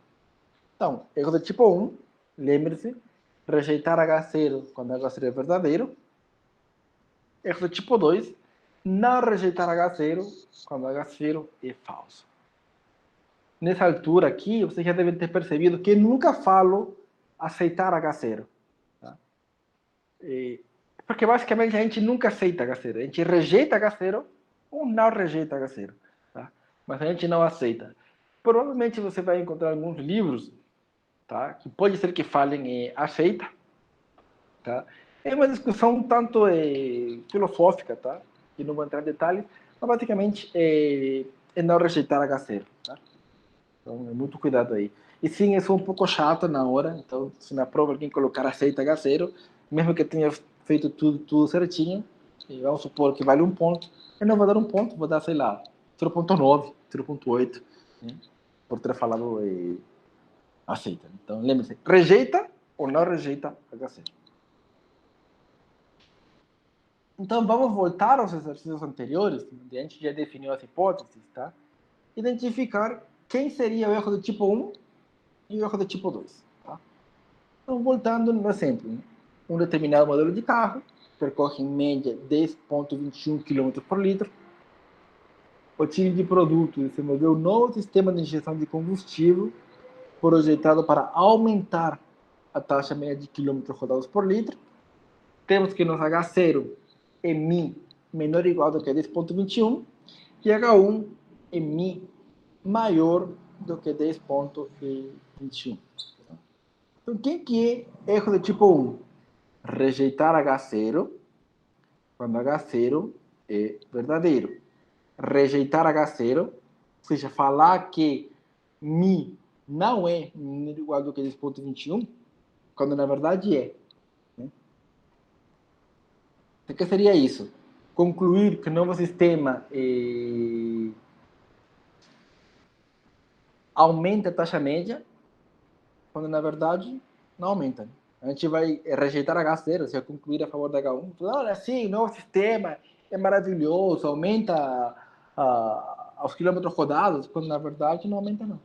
Então, erro do tipo 1, lembre-se, rejeitar H0 quando H0 é verdadeiro. Erro do tipo 2, não rejeitar H0 quando H0 é falso. Nessa altura aqui, vocês já devem ter percebido que eu nunca falo aceitar H0. Tá? Porque basicamente a gente nunca aceita H0. A gente rejeita H0 ou não rejeita H0. Tá? Mas a gente não aceita. Provavelmente você vai encontrar alguns livros, tá? Que pode ser que falem aceita. Tá? É uma discussão um tanto filosófica, tá? Que não vou entrar em detalhes, mas basicamente é não rejeitar H0. Tá? Então, é muito cuidado aí. E sim, eu sou um pouco chato na hora, então se na prova alguém colocar aceita H0, mesmo que eu tenha feito tudo certinho, vamos supor que vale um ponto, eu não vou dar um ponto, vou dar, sei lá, 0.9, 0.8, né? Por ter falado aceita. Então, lembre-se, rejeita ou não rejeita H0. Então, vamos voltar aos exercícios anteriores, onde a gente já definiu as hipóteses, tá? Identificar quem seria o erro do tipo 1 e o erro do tipo 2. Tá? Então, voltando no exemplo, né? Um determinado modelo de carro percorre em média 10,21 km por litro. O time de produto desenvolveu um novo sistema de injeção de combustível projetado para aumentar a taxa média de quilômetros rodados por litro. Temos que nos H0 é Mi menor ou igual do que 10,21 e H1 é Mi maior do que 10,21. Então, quem que é erro do tipo 1? Rejeitar H0 quando H0 é verdadeiro. Rejeitar H0, ou seja, falar que Mi não é menor ou igual do que 10,21, quando na verdade é. Né? O que seria isso? Concluir que o novo sistema aumenta a taxa média, quando na verdade não aumenta. A gente vai rejeitar H0, se eu concluir a favor da H1. Olha, sim, o novo sistema é maravilhoso, aumenta os quilômetros rodados, quando na verdade não aumenta não.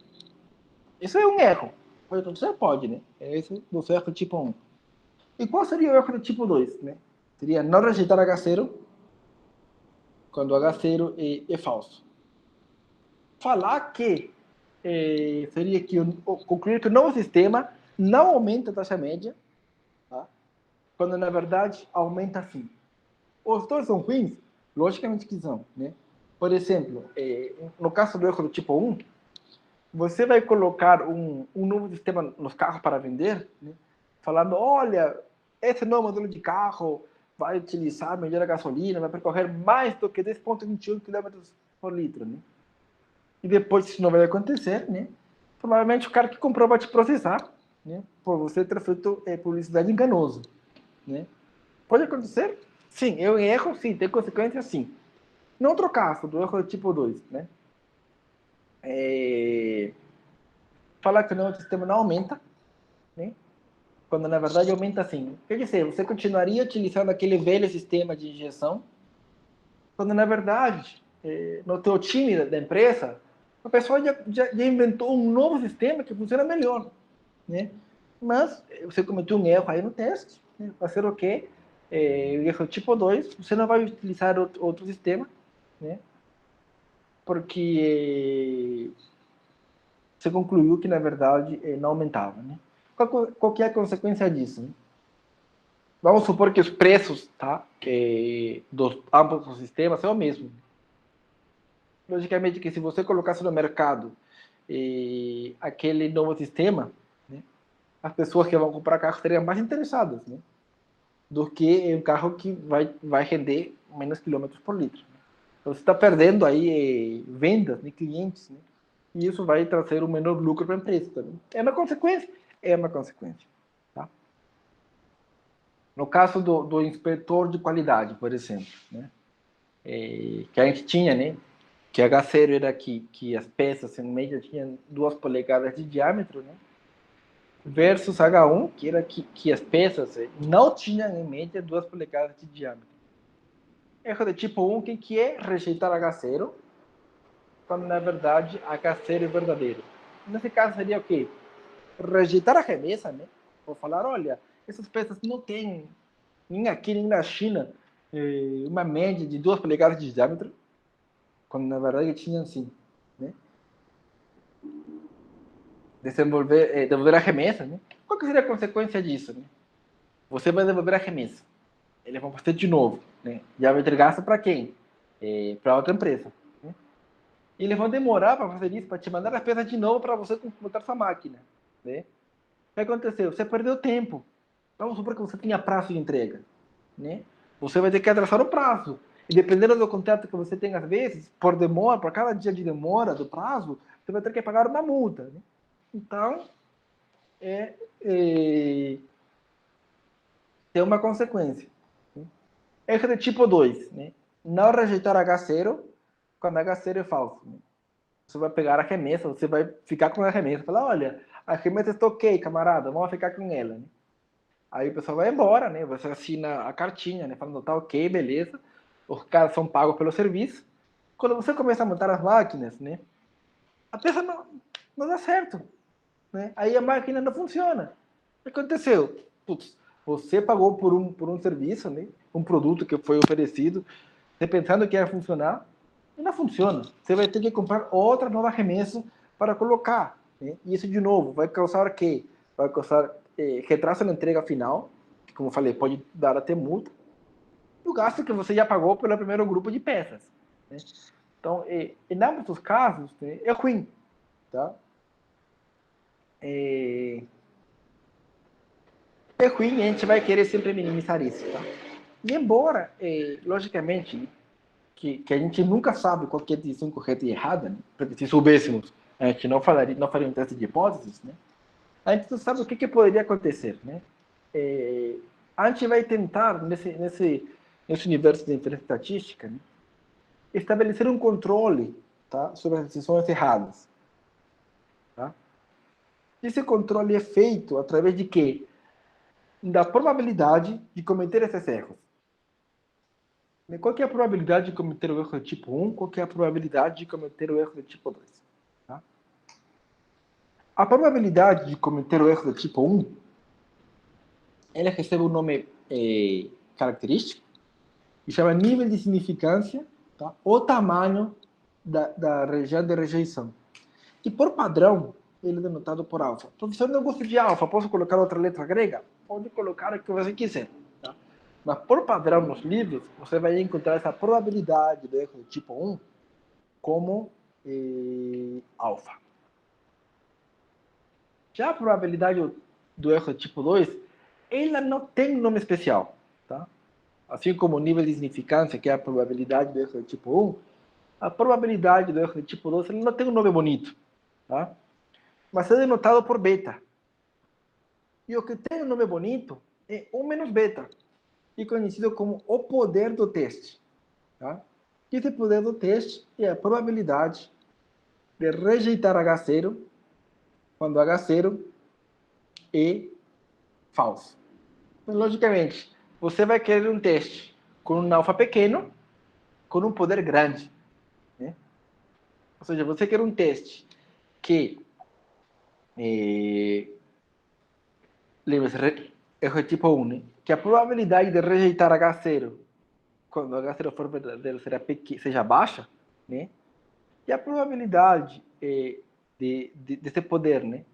Isso é um erro. Pode acontecer? Pode, né? Esse do erro tipo 1. E qual seria o erro do tipo 2? Né? Seria não rejeitar H0 quando H0 é falso. Falar que seria que concluir que o novo sistema não aumenta a taxa média, tá? Quando na verdade aumenta sim. Os dois são ruins? Logicamente que são. Né? Por exemplo, no caso do erro do tipo 1, você vai colocar um novo sistema nos carros para vender, né? Falando, olha, esse novo modelo de carro vai utilizar melhor a gasolina, vai percorrer mais do que 10,21 km por litro. Né? E depois isso não vai acontecer, né? Provavelmente o cara que comprou vai te processar, né? Por você ter feito publicidade enganosa, né? Pode acontecer? Sim. Eu erro, sim. Tem consequências, sim. No outro caso, do erro tipo 2, né? Falar que o sistema não aumenta, né? Quando na verdade aumenta sim. Quer dizer, você continuaria utilizando aquele velho sistema de injeção, quando na verdade, no teu time da empresa, a pessoa já inventou um novo sistema que funciona melhor, né? Mas você cometeu um erro aí no teste, né? Fazer o quê? Erro tipo 2, você não vai utilizar outro sistema, né? Porque você concluiu que na verdade não aumentava, né? Qual que é a consequência disso? Né? Vamos supor que os preços, tá, dos ambos os sistemas é o mesmo. Logicamente que se você colocasse no mercado aquele novo sistema, né, as pessoas que vão comprar carro seriam mais interessadas, né, do que um carro que vai render menos quilômetros por litro. Então, você está perdendo aí vendas, né, clientes, né? E isso vai trazer um menor lucro para a empresa também. É uma consequência? É uma consequência. Tá? No caso do inspetor de qualidade, por exemplo, né? Que a gente tinha, né? Que H0 era que as peças, em média, tinham 2 polegadas de diâmetro, né? Versus H1, que era que as peças não tinham, em média, 2 polegadas de diâmetro. Erro de tipo 1, que é rejeitar H0, quando na verdade H0 é verdadeiro. Nesse caso seria o quê? Rejeitar a remessa, né? Ou falar, olha, essas peças não têm, nem aqui nem na China, uma média de 2 polegadas de diâmetro, quando na verdade tinham sim, né? Devolver a remessa, né? Qual que seria a consequência disso, né? Você vai devolver a remessa. Eles vão fazer de novo, né? Já vai ter gasto para quem? Para outra empresa. Né? E eles vão demorar para fazer isso, para te mandar as peças de novo para você botar sua máquina. Né? O que aconteceu? Você perdeu tempo. Vamos supor que você tinha prazo de entrega. Né? Você vai ter que atrasar o prazo. E dependendo do contrato que você tem, às vezes, por demora, por cada dia de demora do prazo, você vai ter que pagar uma multa. Né? Então, tem uma consequência. Né? Erro de tipo 2, né? Não rejeitar H0 quando H0 é falso. Né? Você vai pegar a remessa, você vai ficar com a remessa. Falar, olha, a remessa está ok, camarada, vamos ficar com ela. Né? Aí o pessoal vai embora, né? Você assina a cartinha, né? Falando, tá ok, beleza. Os caras são pagos pelo serviço. Quando você começa a montar as máquinas, né? A peça não dá certo. Né? Aí a máquina não funciona. O que aconteceu? Putz, você pagou por um serviço, né? Um produto que foi oferecido, você pensando que ia funcionar, e não funciona. Você vai ter que comprar outra nova remessa para colocar. Né? E isso, de novo, vai causar o quê? Vai causar retraso na entrega final, que, como eu falei, pode dar até multa, e o gasto que você já pagou pelo primeiro grupo de peças. Né? Então, em ambos os casos, né, é ruim. Tá? É ruim e a gente vai querer sempre minimizar isso. Tá? E embora, logicamente, que a gente nunca sabe qual que é a decisão correta e errada, né? Porque se soubéssemos, a gente não faria um teste de hipóteses, né? A gente não sabe o que poderia acontecer, né? A gente vai tentar, nesse universo de inferência estatística, né, estabelecer um controle, tá, sobre as decisões erradas. Tá? Esse controle é feito através de quê? Da probabilidade de cometer esses erros. Qual que é a probabilidade de cometer o erro do tipo 1? Qual que é a probabilidade de cometer o erro do tipo 2? Tá? A probabilidade de cometer o erro do tipo 1, ela recebe um nome característico, que chama nível de significância, tá? O tamanho da região de rejeição. E por padrão, ele é denotado por alfa. Professor, não gosto de alfa, posso colocar outra letra grega? Pode colocar o que você quiser. Tá? Mas por padrão nos livros, você vai encontrar essa probabilidade do erro do tipo 1 como alfa. Já a probabilidade do erro do tipo 2, ela não tem nome especial. Tá? Assim como o nível de significância, que é a probabilidade do erro do tipo 1, a probabilidade do erro do tipo 2 ela não tem um nome bonito. Tá? Mas é denotado por beta. E o que tem um nome bonito é 1 menos beta, e conhecido como o poder do teste. Tá? Esse poder do teste é a probabilidade de rejeitar H0 quando H0 é falso. Então, logicamente, você vai querer um teste com um alfa pequeno, com um poder grande. Né? Ou seja, você quer um teste que lembre-se, erro tipo 1, né? Que a probabilidade de rejeitar H0 quando H0 for verdadeiro seja baixa, né? E a probabilidade desse poder, né?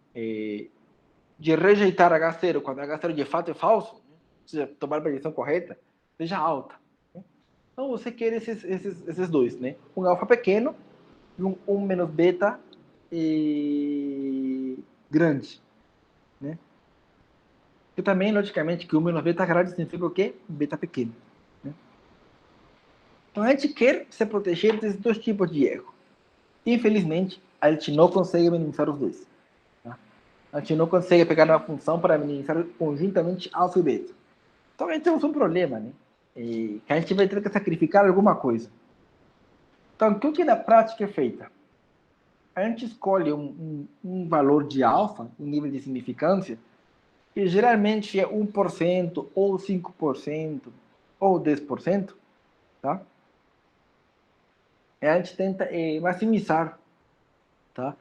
De rejeitar H0 quando H0 de fato é falso, né? Ou seja, tomar a predição correta, seja alta. Né? Então você quer esses dois, né? Um alfa pequeno e um menos beta grande, né? E também, logicamente, que o menos beta grande significa o quê? Beta pequeno. Né? Então, a gente quer se proteger desses dois tipos de erro. Infelizmente, a gente não consegue minimizar os dois. Tá? A gente não consegue pegar uma função para minimizar conjuntamente alfa e beta. Então, a gente temos um problema, né? E que a gente vai ter que sacrificar alguma coisa. Então, o que na prática é feita? A gente escolhe um valor de alfa, um nível de significância, que geralmente é 1%, ou 5%, ou 10%, tá? E a gente tenta maximizar, tá?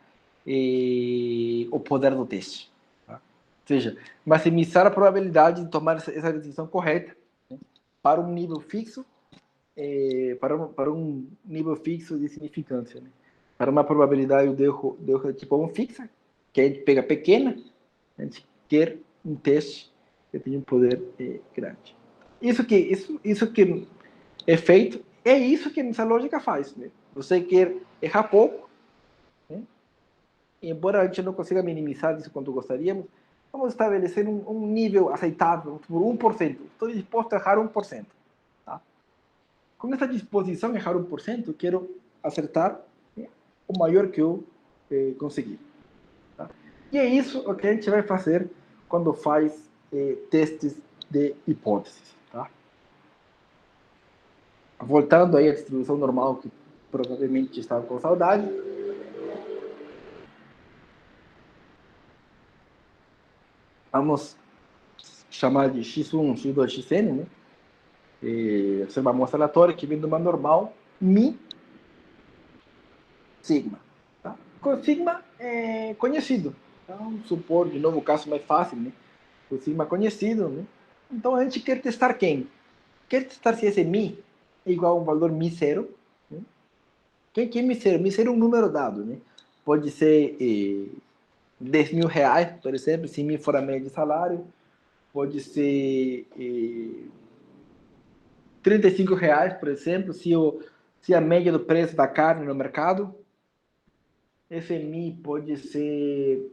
O poder do teste. Tá? Ou seja, maximizar a probabilidade de tomar essa decisão correta, né? Para um nível fixo, para um nível fixo de significância, né? Para uma probabilidade de erro tipo 1 fixa, que a gente pega pequena, a gente quer um teste que tenha um poder grande. Isso que é feito, é isso que essa lógica faz. Né? Você quer errar pouco, né? Embora a gente não consiga minimizar isso quanto gostaríamos, vamos estabelecer um nível aceitável, por 1%. Estou disposto a errar 1%. Tá? Com essa disposição a errar 1%, eu quero acertar, né, o maior que eu conseguir. Tá? E é isso o que a gente vai fazer quando faz testes de hipóteses. Tá? Voltando aí à distribuição normal, que provavelmente estava com saudade. Vamos chamar de x1, x2, xn, né? Você vai mostrar aleatória que vem de uma normal mi sigma. Tá? Com sigma é conhecido. Então, vamos supor, de novo, o caso mais fácil, né? O sigma conhecido, né? Então, a gente quer testar quem? Quer testar se esse mi é igual a um valor mi zero. Né? Quem que é mi zero? Mi zero é um número dado, né? Pode ser 10 mil reais, por exemplo, se mi for a média de salário. Pode ser 35 reais, por exemplo, se a média do preço da carne no mercado. FMI pode ser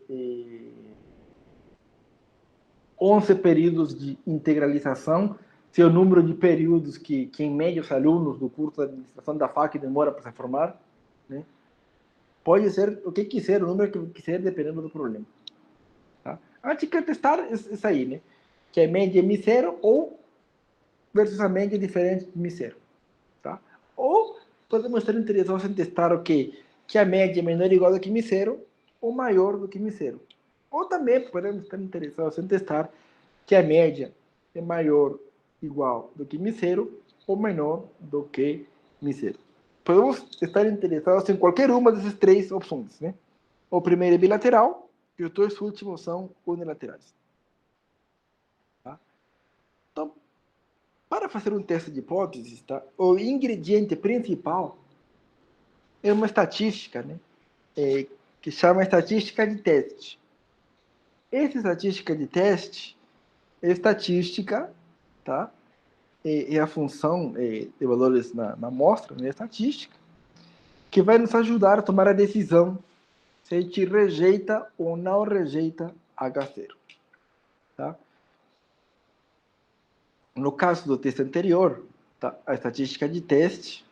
11 períodos de integralização, se o número de períodos que em média os alunos do curso de administração da FAC demora para se formar, né? Pode ser o que quiser, o número que quiser, dependendo do problema. Tá? A gente quer testar isso aí, né? Que a média é Mi0 ou versus a média diferente de Mi0. Tá? Ou podemos estar interessados em testar o quê? Que a média é menor ou igual do que Mi0 ou maior do que Mi0. Ou também podemos estar interessados em testar que a média é maior ou igual do que Mi0 ou menor do que Mi0. Podemos estar interessados em qualquer uma dessas três opções. Né? O primeiro é bilateral e os dois últimos são unilaterais. Tá? Então, para fazer um teste de hipóteses, tá? O ingrediente principal é uma estatística, né? Que chama estatística de teste. Essa estatística de teste é estatística, tá? É a função de valores na amostra, né? Estatística, que vai nos ajudar a tomar a decisão se a gente rejeita ou não rejeita H0. Tá? No caso do teste anterior, tá? A estatística de teste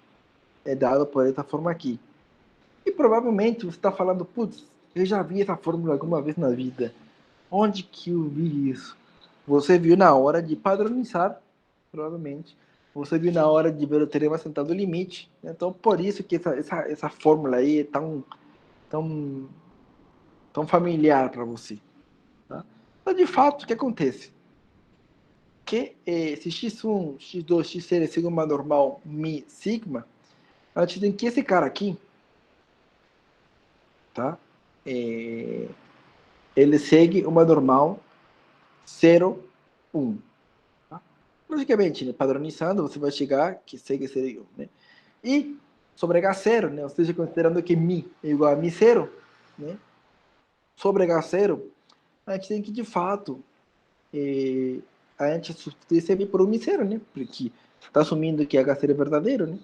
é dada por essa forma aqui. E provavelmente você está falando, putz, eu já vi essa fórmula alguma vez na vida. Onde que eu vi isso? Você viu na hora de padronizar, provavelmente. Você viu na hora de ver o teorema central do limite. Então, por isso que essa fórmula aí é tão familiar para você. Tá? Então, de fato, o que acontece? Que se x1, x2, xn é sigma normal mi sigma, a gente tem que esse cara aqui, tá? Ele segue uma normal 0, 1. Tá? Logicamente, né, padronizando, você vai chegar que segue 0 e 1. Né? E sobre H0, né, ou seja, considerando que Mi é igual a Mi0, né, sobre H0, a gente tem que, de fato, a gente substituir esse Mi por um Mi0, né, porque está assumindo que H0 é verdadeiro. Né?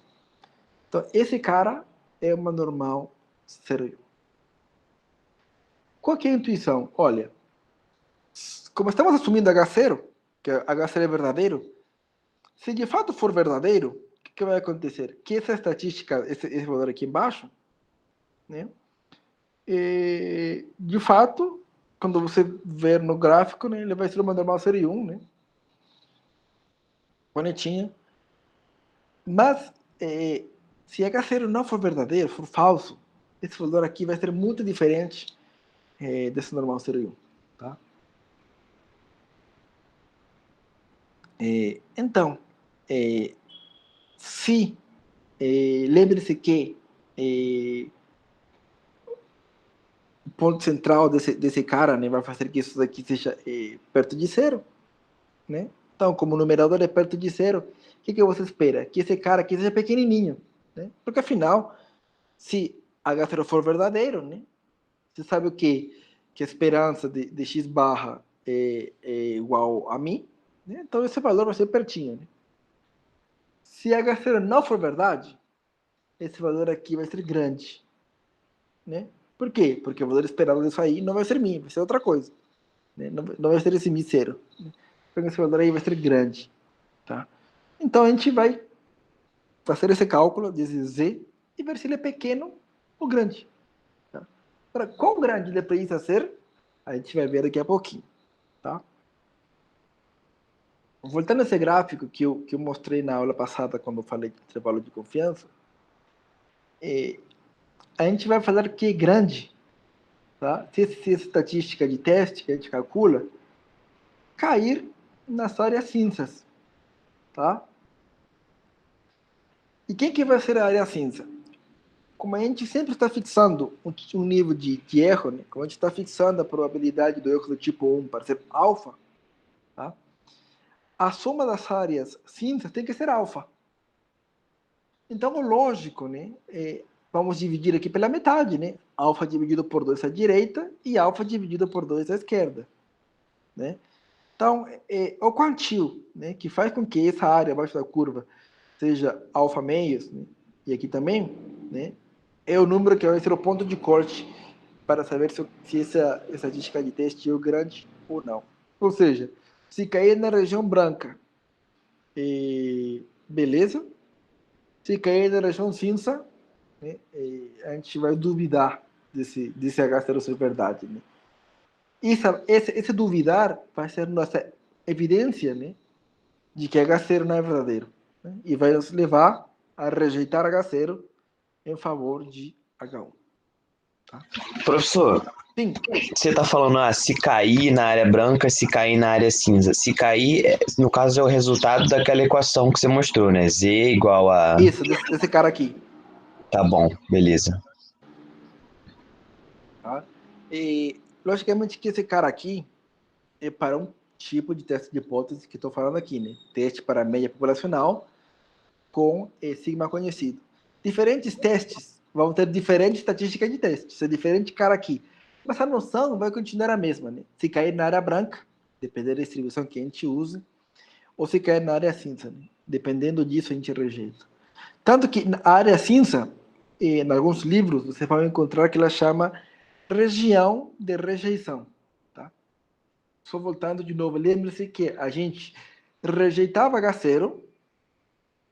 Então, esse cara é uma normal 0 e 1. Qual que é a intuição? Olha, como estamos assumindo H0, que H0 é verdadeiro, se de fato for verdadeiro, que vai acontecer? Que essa estatística, esse valor aqui embaixo, né? De fato, quando você ver no gráfico, né, ele vai ser uma normal série 1, né? Bonitinha. Mas, se H0 não for verdadeiro, for falso, esse valor aqui vai ser muito diferente desse normal série 1, tá? Então, se lembre-se que o ponto central desse cara, né, vai fazer que isso daqui seja perto de zero, né? Então, como o numerador é perto de zero, o que você espera? Que esse cara aqui seja pequenininho, né? Porque afinal, se H0 for verdadeiro, né, você sabe o quê? Que a esperança de x barra é igual a mim, né? Então esse valor vai ser pertinho, né? Se H0 não for verdade, esse valor aqui vai ser grande, né? Por quê? Porque o valor esperado disso aí não vai ser mim, vai ser outra coisa, né? Não vai ser esse mi zero, né? Então esse valor aí vai ser grande, tá? Então a gente vai fazer esse cálculo de z e ver se ele é pequeno ou grande, tá? Para quão grande ele precisa ser, a gente vai ver daqui a pouquinho, tá? Voltando a esse gráfico que eu mostrei na aula passada quando eu falei de intervalo de confiança, a gente vai fazer que é grande, tá? Se essa estatística de teste que a gente calcula cair nas áreas cinzas, tá? E quem que vai ser a área cinza? Como a gente sempre está fixando um nível de erro, né? Como a gente está fixando a probabilidade do erro do tipo 1 para ser alfa, tá? A soma das áreas cinzas tem que ser alfa. Então, o lógico, né? Vamos dividir aqui pela metade, né? Alfa dividido por 2 à direita e alfa dividido por 2 à esquerda, né? Então, o quantil, né, que faz com que essa área abaixo da curva seja alfa meios, né, e aqui também, né, é o número que vai ser o ponto de corte para saber se essa estatística de teste é grande ou não. Ou seja, se cair na região branca, beleza. Se cair na região cinza, né, a gente vai duvidar desse H0 ser verdade, né? Esse duvidar vai ser nossa evidência, né, de que H0 não é verdadeiro, né? E vai nos levar a rejeitar H0 em favor de H1. Tá? Professor, Sim. você está falando, se cair na área branca, se cair na área cinza. Se cair, no caso, é o resultado daquela equação que você mostrou, né? Z igual a... Isso, desse cara aqui. Tá bom, beleza. Tá? E, logicamente que esse cara aqui é para um tipo de teste de hipótese que estou falando aqui, né? Teste para a média populacional com sigma conhecido. Diferentes testes vão ter diferente estatística de teste. Se é diferente cara aqui. Mas a noção vai continuar a mesma, né? Se cair na área branca, dependendo da distribuição que a gente use, ou se cair na área cinza, né? Dependendo disso a gente rejeita. Tanto que na área cinza, em alguns livros, você vai encontrar que ela chama região de rejeição. Tá? Só voltando de novo, lembre-se que a gente rejeitava H0,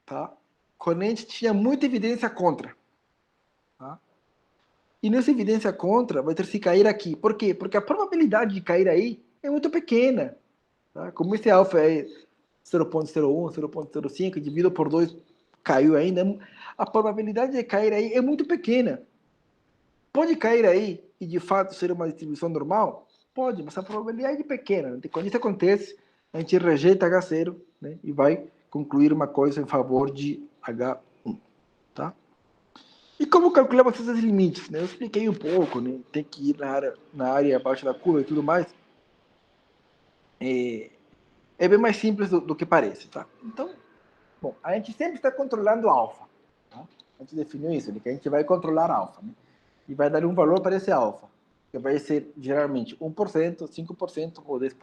tá? Quando a gente tinha muita evidência contra. Tá? E nessa evidência contra vai ter que cair aqui. Por quê? Porque a probabilidade de cair aí é muito pequena. Tá? Como esse alfa é 0,01, 0,05, dividido por 2, caiu ainda, a probabilidade de cair aí é muito pequena. Pode cair aí e de fato ser uma distribuição normal? Pode, mas a probabilidade é pequena. Quando isso acontece, a gente rejeita H0, né, e vai concluir uma coisa em favor de H1. Tá? E como calculamos esses limites? Né? Eu expliquei um pouco, né? Tem que ir na área abaixo da curva e tudo mais. É bem mais simples do que parece. Tá? Então, bom, a gente sempre está controlando alfa. Tá? A gente definiu isso, que a gente vai controlar alfa. Né? E vai dar um valor para esse alfa, que vai ser geralmente 1%, 5% ou 10%.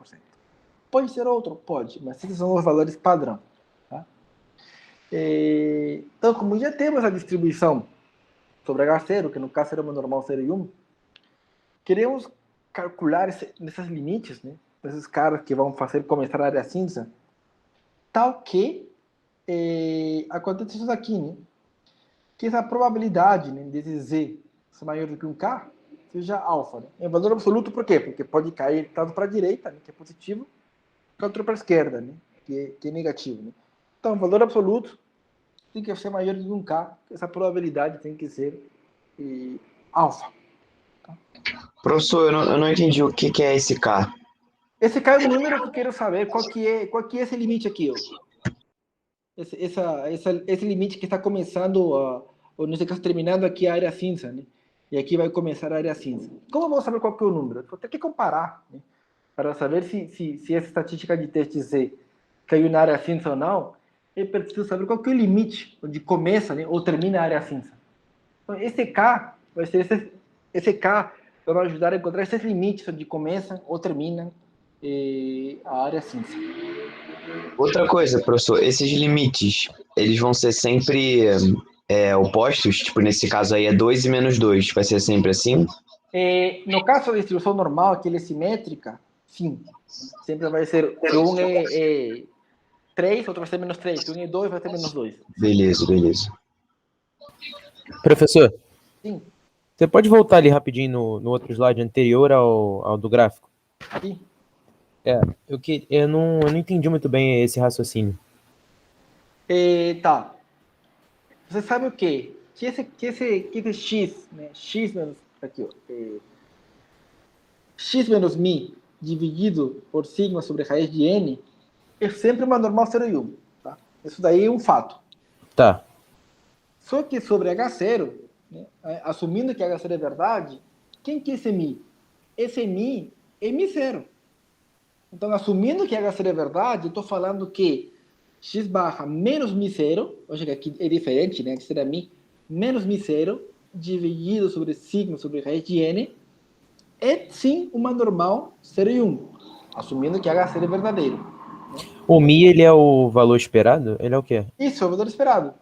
Pode ser outro? Pode, mas esses são os valores padrão. Tá? Então, como já temos a distribuição sobre H0, que no caso era uma normal 0 e 1, queremos calcular nesses limites, né? Esses caras que vão fazer começar a área cinza, tal que acontece isso aqui, né? Que essa probabilidade, né, desse Z ser maior do que um K seja alfa. Né? Em valor absoluto, por quê? Porque pode cair tanto para a direita, né, que é positivo, quanto para a esquerda, né, que é negativo. Né? Então, valor absoluto tem que ser maior do que um K, essa probabilidade tem que ser alfa. Professor, eu não entendi o que é esse K. Esse K é um número que eu quero saber qual que é esse limite aqui. Ó. Esse limite que está começando, ou nesse caso, terminando aqui a área cinza, né? E aqui vai começar a área cinza. Como eu vou saber qual que é o número? Vou ter que comparar, né? Para saber se essa estatística de teste Z caiu na área cinza ou não, eu preciso saber qual que é o limite onde começa, né, ou termina a área cinza. Então, esse K vai ser esse K vai me ajudar a encontrar esses limites onde começa ou termina a área cinza. Outra coisa, professor, esses limites, eles vão ser sempre opostos? Tipo, nesse caso aí é 2 e menos 2, vai ser sempre assim? No caso da distribuição normal, que ela é simétrica, sim. Sempre vai ser, se um é 3, outro vai ser menos 3. Se um é 2, vai ser menos 2. Beleza, beleza. Professor, Sim, você pode voltar ali rapidinho no outro slide anterior ao do gráfico? sim. Eu não entendi muito bem esse raciocínio. Tá. Você sabe o quê? Que esse x, né? X menos, aqui, ó, x menos mi dividido por sigma sobre raiz de n é sempre uma normal 0 e 1. Tá? Isso daí é um fato. Tá. Só que sobre H0, né, assumindo que H0 é verdade, quem que é esse mi? Esse mi é mi0. Então, assumindo que H0 é verdade, eu estou falando que x barra menos mi0, hoje que aqui é diferente, né? Que será mi menos mi0 dividido sobre sigma sobre raiz de n é sim uma normal 0 e 1, assumindo que H0 é verdadeiro. O mi, ele é o valor esperado? Ele é o quê? Isso é o valor esperado.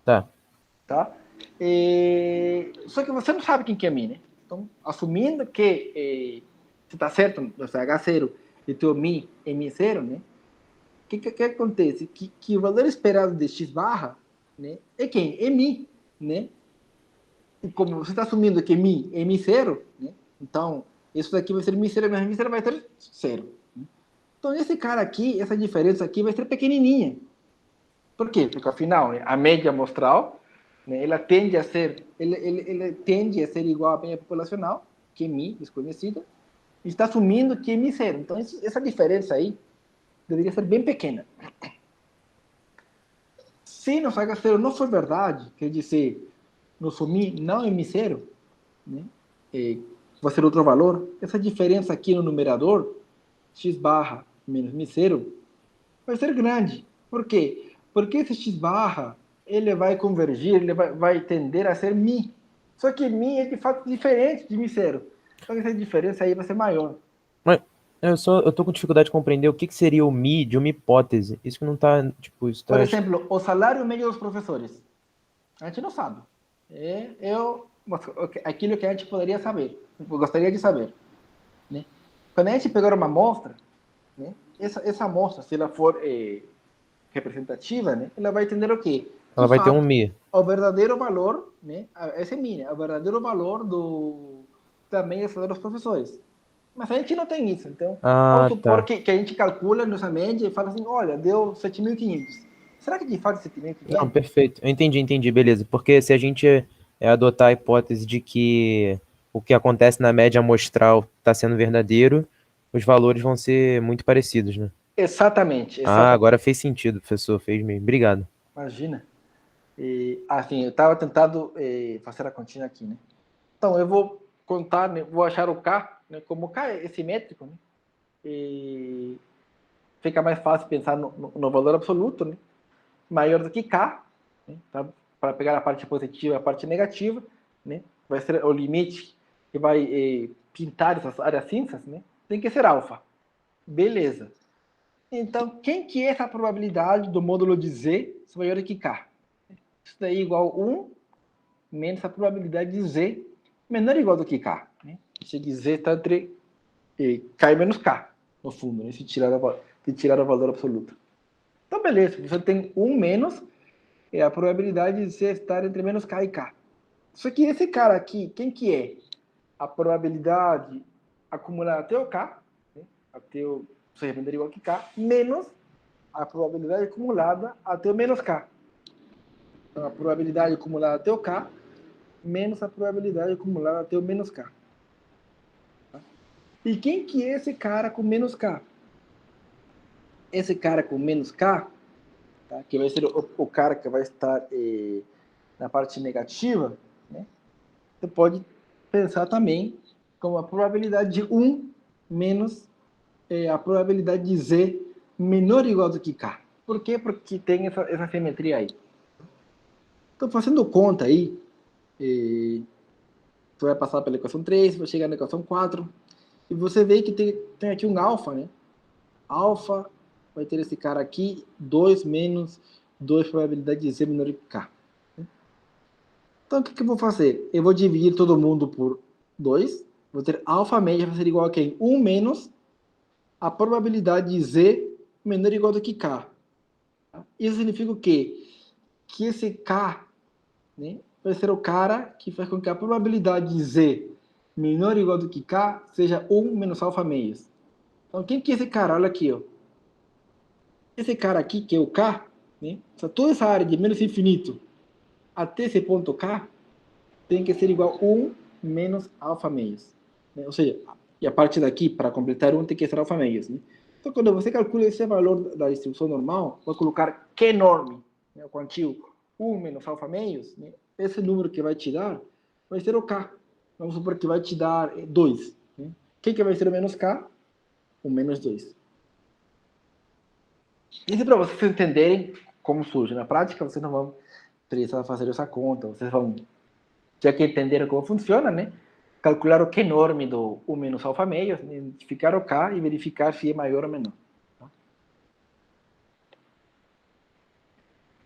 Tá. Tá? Só que você não sabe quem que é mi, né? Então, assumindo que você está certo, no H0 e teu mi é mi0, né? O que acontece? Que o valor esperado de x barra, né, é quem? É mi, né? E como você está assumindo que mi é mi0, né? Então, isso daqui vai ser mi0, mas mi0 vai ser 0. Né? Então, esse cara aqui, essa diferença aqui vai ser pequenininha. Por quê? Porque, afinal, né, a média amostral, né, ela tende a ser, ele tende a ser igual à média populacional, que é mi, desconhecida, e está assumindo que é mi0. Então, essa diferença aí deveria ser bem pequena. Se nosso H0 não for verdade, quer dizer, nosso mi não é mi0, né, vai ser outro valor, essa diferença aqui no numerador, x barra menos mi0, vai ser grande. Por quê? Porque esse x barra, ele vai convergir, ele vai tender a ser mi. Só que mi é de fato diferente de mi0. Então essa diferença aí vai ser maior. Mas eu tô com dificuldade de compreender o que seria o mi de uma hipótese. Isso que não tá, tipo, isso Por tá... exemplo, o salário médio dos professores. A gente não sabe. Aquilo que a gente poderia saber, gostaria de saber. Né? Quando a gente pegar uma amostra, né, essa amostra, se ela for representativa, né, ela vai entender o quê? Ela De vai ter um fato, mi. o verdadeiro valor, né, esse é mi, né, o verdadeiro valor também é dos professores. Mas a gente não tem isso, então vamos Ah, supor tá. que a gente calcula nossa média e fala assim, olha, deu 7.500. Será que de fato é Não, 7.500? perfeito. Eu entendi, beleza. Porque se a gente adotar a hipótese de que o que acontece na média amostral está sendo verdadeiro, os valores vão ser muito parecidos, né? Exatamente, Ah, exatamente. agora fez sentido, professor. Fez mesmo. Obrigado. Imagina. Assim, eu estava tentando fazer a continha aqui, né? Então, eu vou contar, né, vou achar o K, né, como o K é simétrico, né? E fica mais fácil pensar no valor absoluto, né? Maior do que K, né? Para pegar a parte positiva e a parte negativa, né? Vai ser o limite que vai pintar essas áreas cinzas, né? Tem que ser alfa. Beleza. Então, quem que é essa probabilidade do módulo de Z ser maior do que K? Isso daí é igual a 1 menos a probabilidade de Z menor ou igual do que K. Né? Se de Z está entre K e menos K, no fundo, né? Se tirar o valor absoluto. Então, beleza, você tem 1 menos, é a probabilidade de você estar entre menos K e K. Só que esse cara aqui, quem que é? A probabilidade acumulada até o K, né? Até o seja menor ou igual que K, menos a probabilidade acumulada até o menos K. Então, a probabilidade acumulada até o K, menos a probabilidade acumulada até o menos K. Tá? E quem que é esse cara com menos K? Esse cara com menos K, tá? Que vai ser o cara que vai estar na parte negativa, né? Você pode pensar também como a probabilidade de 1 menos a probabilidade de Z menor ou igual do que K. Por quê? Porque tem essa simetria aí. Então, fazendo conta aí, você vai passar pela equação 3, vai chegar na equação 4, e você vê que tem aqui um alfa, né? Alfa vai ter esse cara aqui, 2 menos 2 probabilidade de Z menor que K. Então, o que eu vou fazer? Eu vou dividir todo mundo por 2, vou ter alfa média vai ser igual a quem? 1 menos a probabilidade de Z menor ou igual do que K. Isso significa o quê? Que esse K, né, vai ser o cara que faz com que a probabilidade de Z menor ou igual do que K seja 1 menos alfa meios. Então, quem que é esse cara? Olha aqui, ó. Esse cara aqui, que é o K, né? Toda essa área de menos infinito até esse ponto K tem que ser igual a 1 menos alfa meios. Né? Ou seja, e a partir daqui, para completar 1, tem que ser alfa meios. Né? Então, quando você calcula esse valor da distribuição normal, vai colocar Q enorme, né? O quantio 1 menos alfa meios, né? Esse número que vai te dar vai ser o K. Vamos supor que vai te dar 2. Né? Quem que vai ser o menos K? O menos 2. Isso é para vocês entenderem como surge. Na prática, vocês não vão precisar fazer essa conta. Vocês vão, já que entenderam como funciona, né? Calcular o Q enorme do 1 menos alfa meios, identificar o K e verificar se é maior ou menor.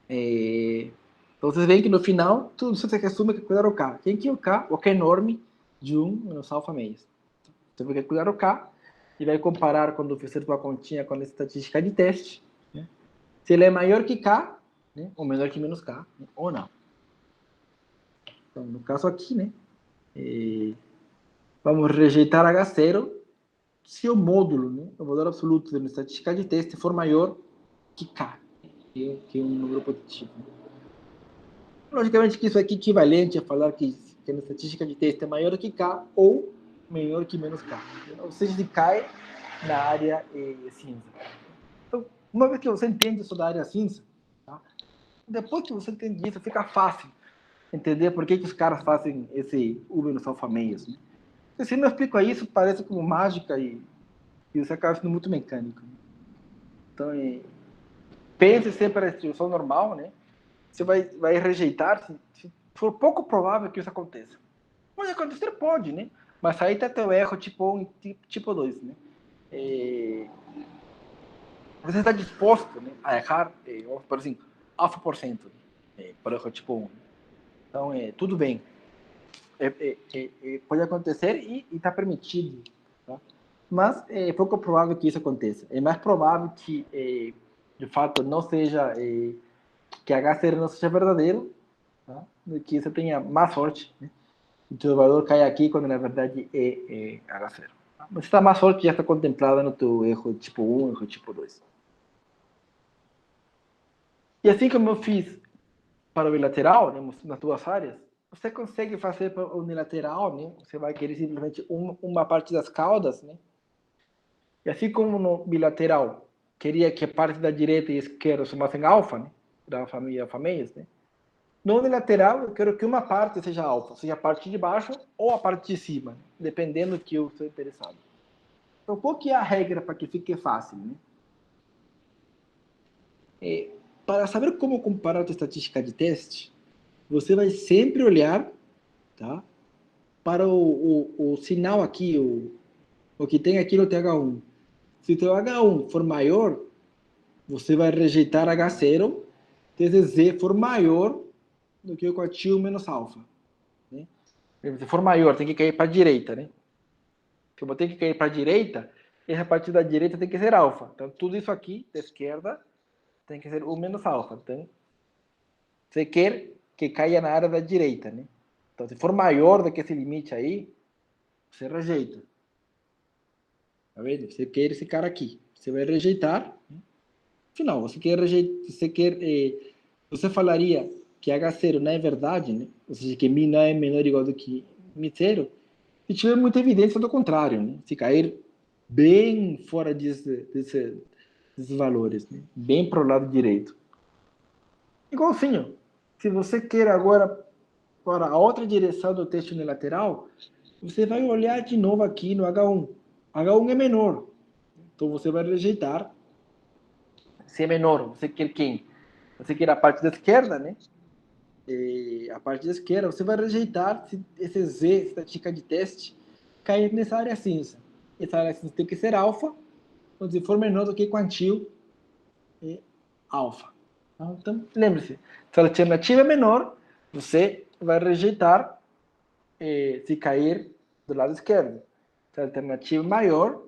Então, vocês veem que no final, tudo isso se resume a calcular o K. Quem que é o K? O Q enorme de 1 menos alfa meios. Então, vai calcular o K e vai comparar quando fizer sua continha com a estatística de teste, né? Se ele é maior que K, né? Ou menor que menos K, né? Ou não. Então, no caso aqui, né? Vamos rejeitar H0 se o módulo, né? O valor absoluto da estatística de teste for maior que K, que é um número positivo. Logicamente que isso aqui é equivalente a falar que a estatística de teste é maior que K ou menor que menos K. Ou seja, se cai na área cinza. Então, uma vez que você entende isso da área cinza, tá? Depois que você entende isso, fica fácil entender por que os caras fazem esse U menos alfa meios. Né? Se eu não explico isso, parece como mágica e você acaba sendo muito mecânico. Então, pense sempre na distribuição normal, né? Você vai rejeitar se for pouco provável que isso aconteça. Pode acontecer, pode, né? Mas aí está teu erro tipo 1 e tipo 2, né? Você está disposto, né, a errar, vamos por assim, alfa por cento, por erro tipo 1. Então, tudo bem. Pode acontecer e está permitido. Tá? Mas é pouco provável que isso aconteça. É mais provável que, de fato, não seja, que H0 não seja verdadeiro, tá? Do que você tenha má sorte, né? E o teu valor cai aqui quando na verdade é H0. Tá? Mas essa má sorte já está contemplada no teu erro tipo 1, erro tipo 2. E assim como eu fiz para o bilateral, né, nas duas áreas, você consegue fazer para o unilateral, né? Você vai querer simplesmente uma parte das caudas, né? E assim como no bilateral, queria que a parte da direita e esquerda somassem alfa, né? Da família alfa meios, né? No unilateral, eu quero que uma parte seja alfa, seja a parte de baixo ou a parte de cima, né? Dependendo do que eu sou interessado. Então, qual que é a regra para que fique fácil, né? Para saber como comparar a estatística de teste, você vai sempre olhar, tá, para o sinal aqui, o que tem aqui no TH1. Se o teu H1 for maior, você vai rejeitar H0, se Z for maior do que o quantio menos alfa. Né? Se for maior, tem que cair para a direita. Né? Se eu tem que cair para a direita, essa parte da direita tem que ser alfa. Então, tudo isso aqui, da esquerda, tem que ser 1 menos alfa. Então, você quer que caia na área da direita, né? Então, se for maior do que esse limite aí, você rejeita. Tá vendo? Você quer esse cara aqui. Você vai rejeitar. Afinal, você quer rejeitar. Você falaria que H0 não é verdade, né? Ou seja, que Mi não é menor ou igual do que Mi0, se tiver muita evidência do contrário, né? Se cair bem fora desses valores, né? Bem para o lado direito. Igualzinho. Se você quer agora para a outra direção do texto unilateral, você vai olhar de novo aqui no H1. H1 é menor. Então você vai rejeitar. Se é menor, você quer quem? Você quer a parte da esquerda, né? E a parte da esquerda, você vai rejeitar se esse Z, estatística de teste, cair nessa área cinza. Essa área cinza tem que ser alfa, então, se for menor do que quantil, é alfa. Então, lembre-se, se a alternativa é menor, você vai rejeitar se cair do lado esquerdo. Se a alternativa é maior,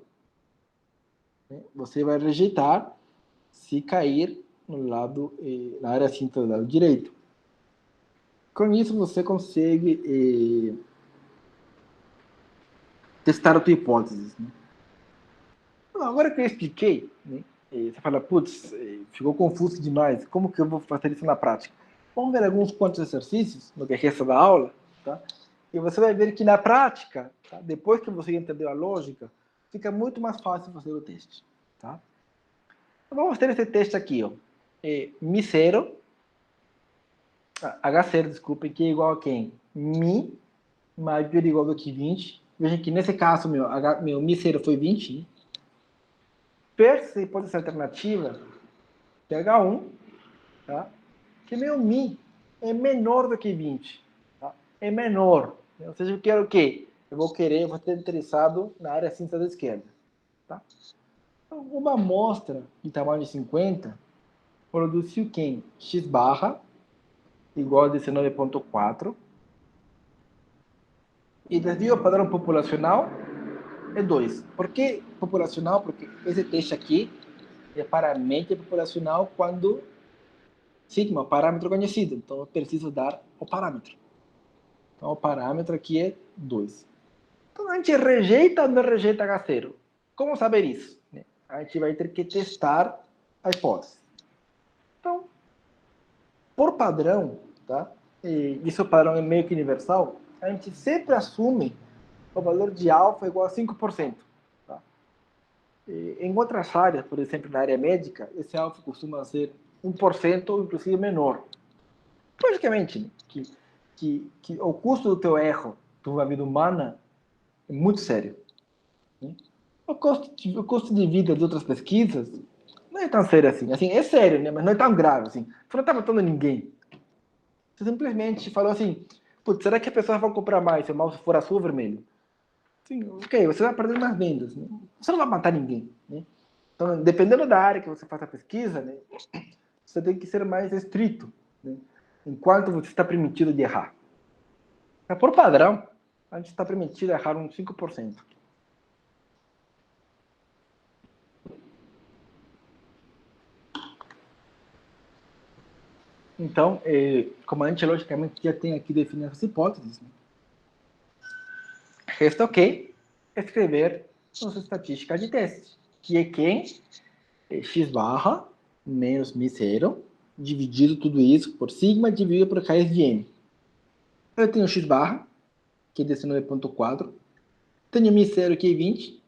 né, você vai rejeitar se cair no lado, na área cinza do lado direito. Com isso, você consegue testar a tua hipótese. Né? Agora que eu expliquei, né, você fala, putz, ficou confuso demais, como que eu vou fazer isso na prática? Vamos ver alguns quantos exercícios no que resta da aula, tá? E você vai ver que na prática, tá? Depois que você entendeu a lógica, fica muito mais fácil fazer o teste. Tá? Então, vamos ter esse teste aqui, ó. Mi0, H0, desculpa, que é igual a quem? Mi maior ou igual do que 20. Veja que nesse caso, meu Mi0 foi 20. Né? Perceba a hipótese alternativa de H1, tá? Que meu Mi é menor do que 20. Tá? É menor. Ou seja, eu quero o quê? Eu vou estar interessado na área cinza da esquerda. Tá? Então, uma amostra de tamanho de 50 produziu quem? X barra igual a 19,4. E desvio padrão populacional é 2. Por que populacional? Porque esse teste aqui é para a média populacional quando sigma, parâmetro conhecido. Então, eu preciso dar o parâmetro. Então, o parâmetro aqui é 2. Então, a gente rejeita ou não rejeita H0? Como saber isso? A gente vai ter que testar a hipótese. Então, por padrão, tá? E isso padrão é meio que universal, a gente sempre assume o valor de alfa igual a 5%. Tá? E em outras áreas, por exemplo, na área médica, esse alfa costuma ser 1% ou inclusive menor. Logicamente, que o custo do teu erro de uma vida humana é muito sério. Né? O custo de vida de outras pesquisas não é tão sério assim. Assim, é sério, né? Mas não é tão grave assim. Você não está matando ninguém. Você simplesmente falou assim, putz, será que a pessoa vai comprar mais se o mouse for azul ou vermelho? Sim, ok, você vai perder mais vendas. Né? Você não vai matar ninguém. Né? Então, dependendo da área que você faça a pesquisa, né, você tem que ser mais estrito. Né? Enquanto você está permitido de errar. Mas por padrão, a gente está permitido errar uns 5%. Então, como a gente logicamente já tem aqui definido as hipóteses, né? Resta ok escrever nossa estatística de teste, que é quem? X barra menos Mi0, dividido tudo isso por sigma, dividido por raiz de M. Eu tenho X barra, que é 19,4, tenho Mi0, que é 20,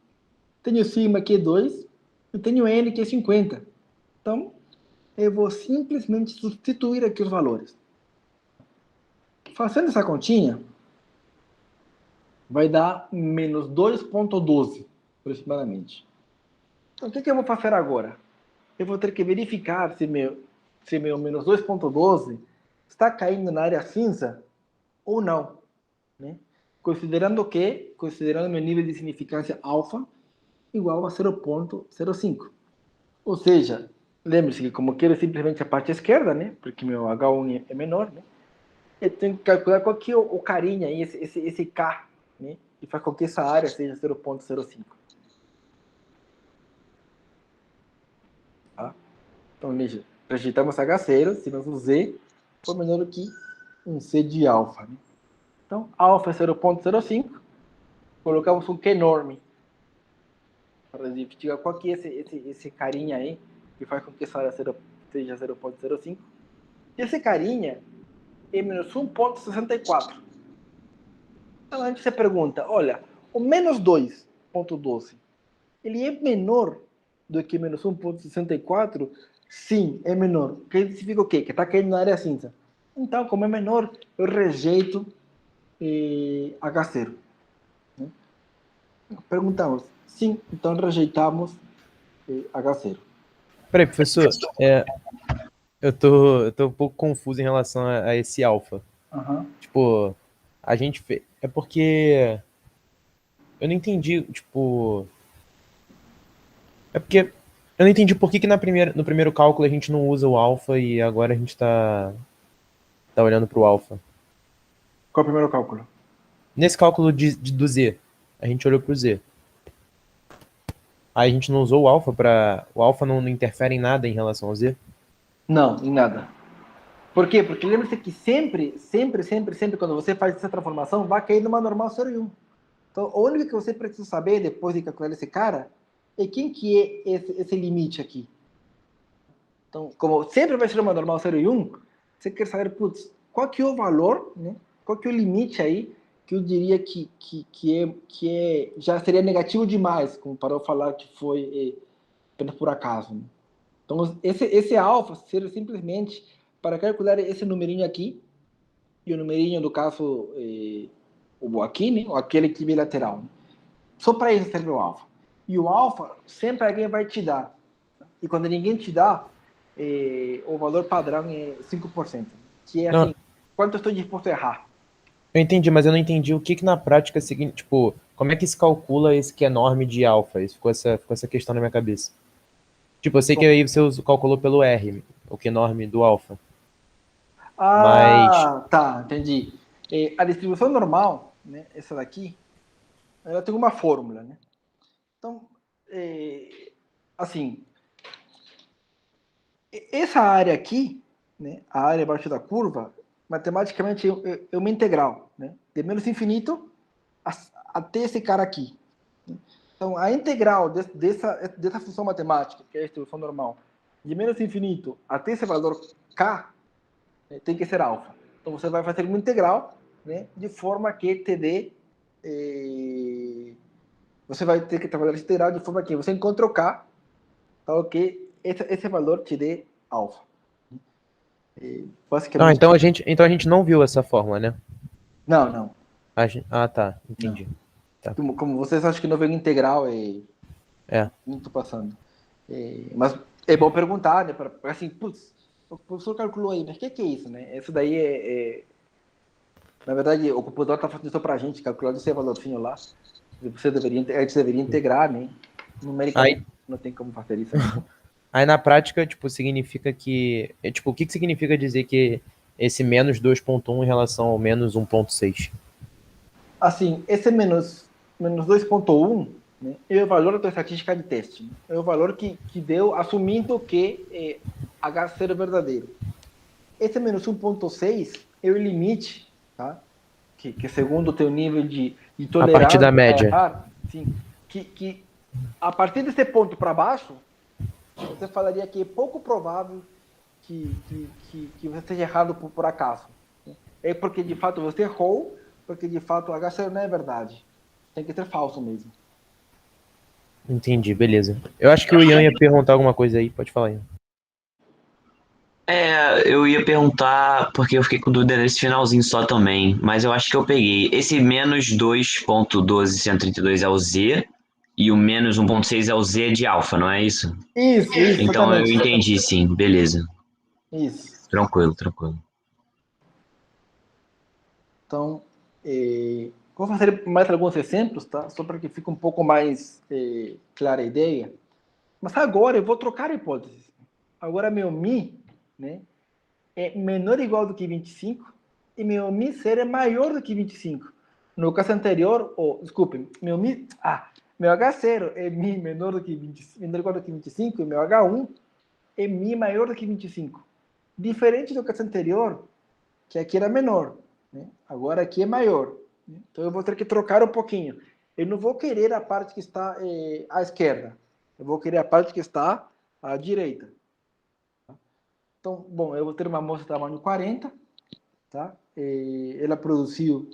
tenho sigma, que é 2, e tenho N, que é 50. Então, eu vou simplesmente substituir aqui os valores. Fazendo essa continha, vai dar menos 2,12, aproximadamente. Então, o que eu vou fazer agora? Eu vou ter que verificar se meu menos 2,12 está caindo na área cinza ou não. Né? Considerando meu nível de significância alfa igual a 0,05. Ou seja, lembre-se que como eu quero simplesmente a parte esquerda, né? Porque meu H1 é menor, né? Eu tenho que calcular qual que é o carinha aí, esse K, né? E faz com que essa área seja 0,05. Tá? Então, veja, rejeitamos H0 se nosso Z for menor do que um C de alfa. Né? Então, alfa é 0,05, colocamos um Q enorme para investigar qual que é esse carinha aí, que faz com que essa área seja 0,05. E esse carinha é menos 1,64. Então a gente se pergunta, olha, o menos 2,12, ele é menor do que menos 1,64? Sim, é menor. Que significa o quê? Que está caindo na área cinza. Então, como é menor, eu rejeito H0. Né? Perguntamos, sim, então rejeitamos H0. Peraí, professor, eu tô um pouco confuso em relação a esse alfa. Uhum. Tipo, a gente fez. É porque eu não entendi, tipo. É porque eu não entendi por que no primeiro cálculo a gente não usa o alfa e agora a gente tá olhando pro alfa. Qual é o primeiro cálculo? Nesse cálculo do Z, a gente olhou pro Z. Aí a gente não usou o alfa para. O alfa não interfere em nada em relação ao Z? Não, em nada. Por quê? Porque lembre-se que sempre, quando você faz essa transformação, vai cair numa normal 0 e 1. Então, o único que você precisa saber, depois de calcular esse cara, é quem que é esse limite aqui. Então, como sempre vai ser uma normal 0 e 1, você quer saber, putz, qual que é o valor, né? Qual que é o limite aí, que eu diria que já seria negativo demais, como para eu falar que foi apenas por acaso. Né? Então, esse alfa seria simplesmente para calcular esse numerinho aqui, e o numerinho, do caso, o aqui, né? Ou aquele que bilateral. Né? Só para isso serve o alfa. E o alfa, sempre alguém vai te dar. E quando ninguém te dá, o valor padrão é 5%. Que é Não, assim, quanto eu estou disposto a errar. eu entendi, mas eu não entendi o que na prática é seguinte, tipo, como é que se calcula esse que é enorme de alfa? Isso ficou essa questão na minha cabeça. Tipo, eu sei que aí você calculou pelo R, o que é enorme do alfa. Mas. Ah, tá, entendi. A distribuição normal, né, essa daqui, ela tem uma fórmula, né? Então, assim, essa área aqui, né, a área abaixo da curva, matematicamente é uma integral, né? De menos infinito até esse cara aqui. Então, a integral dessa função matemática, que é a distribuição normal, de menos infinito até esse valor k, né, tem que ser alfa. Então, você vai fazer uma integral, né, de forma que te dê... você vai ter que trabalhar essa integral de forma que você encontre o k, tá, ok? Esse valor te dê alfa. Ah, Basicamente... então a gente não viu essa fórmula, né? Não, não. Ah, tá, Não. entendi. Tá. Como vocês acham que não vem integral, É. não estou passando. Mas é bom perguntar, né? Assim, putz, o professor calculou aí, mas o que é isso, né? Isso daí na verdade, o computador está fazendo isso para a gente, calculando esse valorzinho lá. A gente deveria integrar, né? Numericamente, Aí, não tem como fazer isso ainda. aí na prática, tipo, significa que. Tipo, o que significa dizer que esse menos 2,1 em relação ao menos 1,6? Assim, esse menos 2,1, né, é o valor da estatística de teste. Né? É o valor que deu, assumindo que H0 é verdadeiro. Esse menos 1,6 é o limite, tá? Que segundo o teu nível de A partir da tolerância a média. errar, sim, que a partir desse ponto para baixo, você falaria que é pouco provável que você esteja errado por acaso. É porque de fato você errou, porque de fato H0 não é verdade. Tem que ser falso mesmo. Entendi, beleza. Eu acho que o Ian ia perguntar alguma coisa aí, pode falar, Ian. Eu ia perguntar, porque eu fiquei com dúvida nesse finalzinho só também, mas eu acho que eu peguei. Esse menos 2,132 é o Z, e o menos 1,6 é o Z de alfa, não é isso? Isso, Então eu exatamente. entendi, sim, beleza. Isso. Tranquilo, tranquilo. Então, vou fazer mais alguns exemplos, tá? Só para que fique um pouco mais clara a ideia. Mas agora eu vou trocar a hipótese. Agora meu mi, né, é menor ou igual do que 25 e meu mi zero é maior do que 25. No caso anterior, desculpe, meu H0 é mi menor ou igual do que 25 e meu H1 é mi maior do que 25. Diferente do caso anterior, que aqui era menor, né? Agora aqui é maior. Né? Então eu vou ter que trocar um pouquinho. Eu não vou querer a parte que está à esquerda. Eu vou querer a parte que está à direita. Então, bom, eu vou ter uma amostra de tamanho 40, tá? Ela produziu,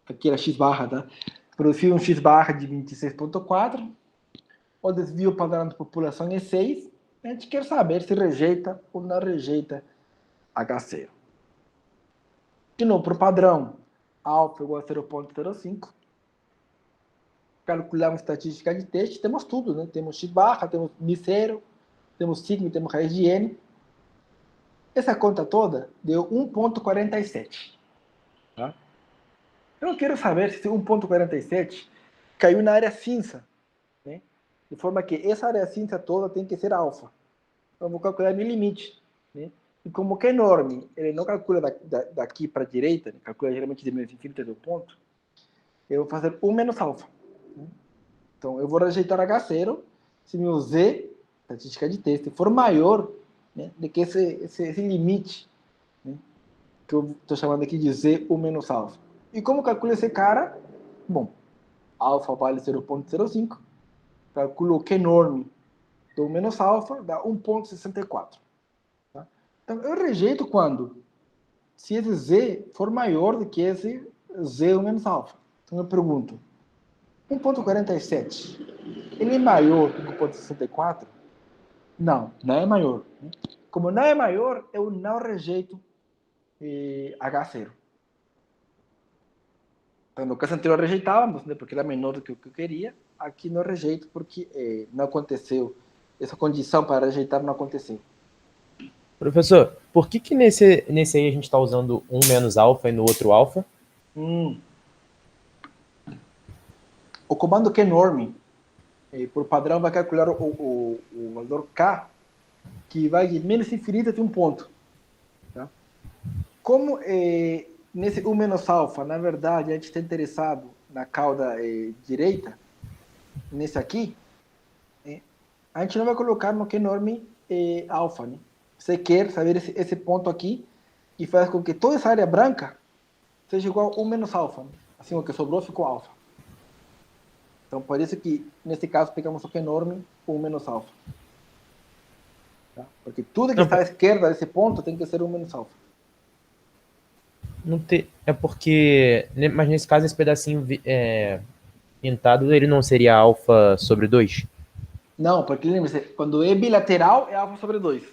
aqui era X barra, tá? Produziu um X barra de 26,4. O desvio padrão da população é 6. A gente quer saber se rejeita ou não rejeita H0. De novo, para o padrão, alfa igual a 0,05. Calculamos estatística de teste, temos tudo, né? Temos X barra, temos mi0, temos sigma, temos raiz de n. Essa conta toda deu 1,47. Tá? Eu quero saber se 1,47 caiu na área cinza, né? De forma que essa área cinza toda tem que ser alfa. Então, eu vou calcular meu limite. Né? E como que é enorme, ele não calcula daqui para a direita, né? Calcula geralmente de menos infinita do ponto, eu vou fazer 1 menos alfa. Né? Então, eu vou rejeitar H0 se meu Z, estatística de teste, for maior, né, do que esse limite, né, que eu estou chamando aqui de Z 1 menos alfa. E como calculo esse cara? Bom, alfa vale 0,05, calculo o que enorme do menos alfa, dá 1,64. Tá? Então, eu rejeito quando? Se esse Z for maior do que esse Z 1 menos alfa. Então, eu pergunto, 1,47, ele é maior que 1,64? Não, não é maior. Como não é maior, eu não rejeito H0. Então, no caso anterior rejeitávamos, né, porque era menor do que o que eu queria. Aqui não rejeito porque não aconteceu. Essa condição para rejeitar não aconteceu. Professor, por que nesse aí a gente está usando um menos alfa e no outro alfa? O comando knorm, por padrão, vai calcular o valor K, que vai de menos infinito até um ponto. Tá? Como nesse 1 menos alfa, na verdade, a gente está interessado na cauda direita, nesse aqui, a gente não vai colocar no knorm alfa. Né? Você quer saber esse ponto aqui e faz com que toda essa área branca seja igual a 1 menos alfa. Né? Assim, o que sobrou ficou alfa. Então, por isso que, nesse caso, pegamos o knorm 1 menos alfa. Tá? Porque tudo que está à esquerda desse ponto tem que ser 1 menos alfa. Não é porque, mas nesse caso, esse pedacinho pintado, ele não seria alfa sobre 2? Não, porque lembre-se, quando é bilateral é alfa sobre 2.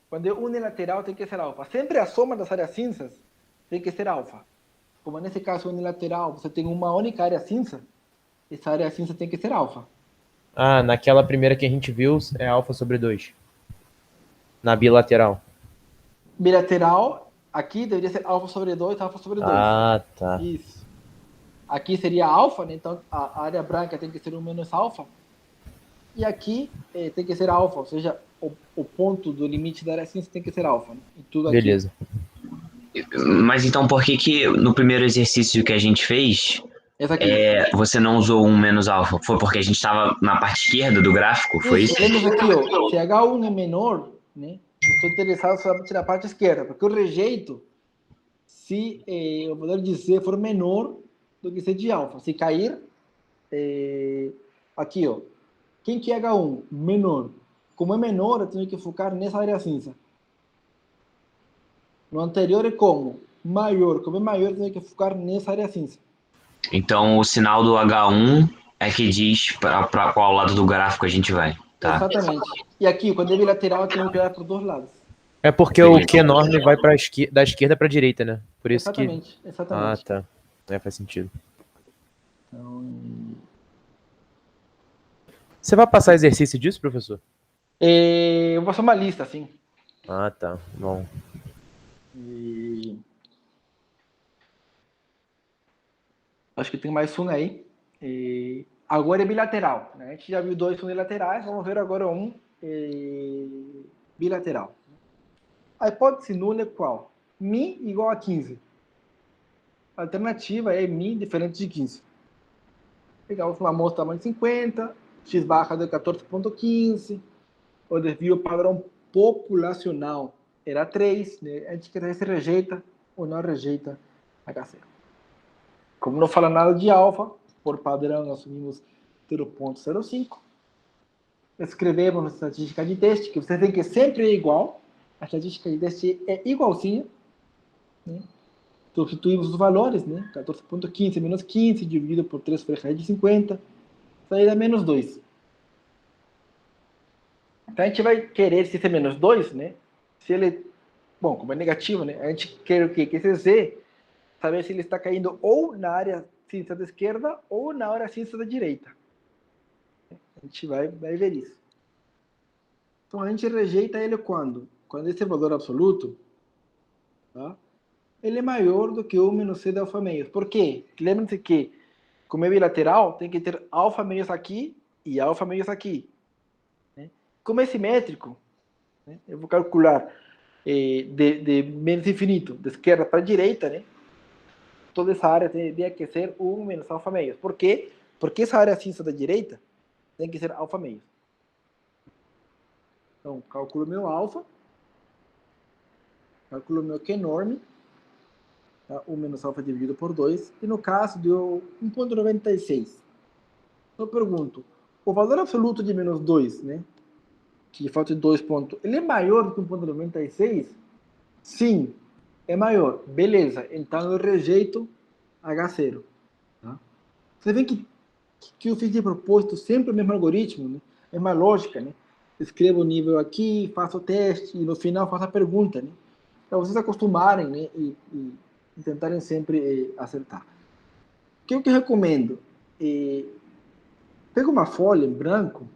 Quando é unilateral tem que ser alfa. Sempre a soma das áreas cinzas tem que ser alfa. Como nesse caso unilateral, você tem uma única área cinza, essa área cinza tem que ser alfa. Ah, naquela primeira que a gente viu é alfa sobre 2. Na bilateral. Bilateral, aqui deveria ser alfa sobre 2, alfa sobre 2. Ah, tá. Isso. Aqui seria alfa, né? Então a área branca tem que ser 1 menos alfa. E aqui tem que ser alfa, ou seja, o ponto do limite da área cinza tem que ser alfa. Né? E tudo aqui. Beleza. Mas então por que no primeiro exercício que a gente fez, você não usou 1 menos alfa? Foi porque a gente estava na parte esquerda do gráfico? Foi isso? Lembra aqui, ó, se H1 é menor, né? Estou interessado somente na parte esquerda, porque eu rejeito se o valor de Z for menor do que C de alfa. Se cair, aqui, ó, quem que é H1? Menor. Como é menor, eu tenho que focar nessa área cinza. No anterior é como? Maior. Como é maior, eu tenho que focar nessa área cinza. Então o sinal do H1 é que diz para qual lado do gráfico a gente vai. Tá? Exatamente. E aqui, quando é bilateral, eu tenho que olhar para os dois lados. É porque o knorm vai da esquerda para a direita, né? Por isso exatamente, que... Exatamente. Ah, tá. Faz sentido. Então... Você vai passar exercício disso, professor? Eu vou fazer uma lista, assim. Ah, tá. Bom. Acho que tem mais um aí. Agora é bilateral. Né? A gente já viu 2 unilaterais, vamos ver agora um bilateral. A hipótese nula é qual? Mi igual a 15. A alternativa é Mi diferente de 15. Pegamos uma amostra tamanho 50, X barra de 14,15, o desvio padrão populacional era 3, né? A gente quer saber se rejeita ou não rejeita H0. Como não fala nada de alfa, por padrão assumimos 0,05. Escrevemos na estatística de teste, que vocês veem que sempre é igual. A estatística de teste é igualzinha, né? Substituímos os valores, né? 14,15 menos 15, dividido por 3 por raiz de 50, sai da menos 2. Então a gente vai querer, se esse é menos 2, né? Se ele, bom, como é negativo, né? A gente quer o quê? Que esse Z, saber se ele está caindo ou na área cinza da esquerda ou na área cinza da direita. A gente vai ver isso. Então a gente rejeita ele quando? Quando esse valor absoluto, tá? Ele é maior do que 1 menos C de alfa meios. Por quê? Lembrem-se que, como é bilateral, tem que ter alfa meios aqui e alfa meios aqui, né? Como é simétrico, né? Eu vou calcular de menos infinito, de esquerda para direita, né? Toda essa área teria que ser 1 menos alfa meios. Por quê? Porque essa área cinza da direita tem que ser alfa meios. Então, calculo meu alfa, calculo meu Q enorme, tá? 1 menos alfa dividido por 2, e no caso deu 1,96. Então eu pergunto, o valor absoluto de menos 2, né? Que falta de 2 pontos, ele é maior do que 1,96? Sim, é maior. Beleza, então eu rejeito H0. Tá? Você vê que eu fiz de propósito sempre o mesmo algoritmo, né? É uma lógica, né? Escrevo o nível aqui, faço o teste e no final faço a pergunta, né? Para vocês acostumarem, né? E tentarem sempre acertar. O que eu recomendo? Pega uma folha em branco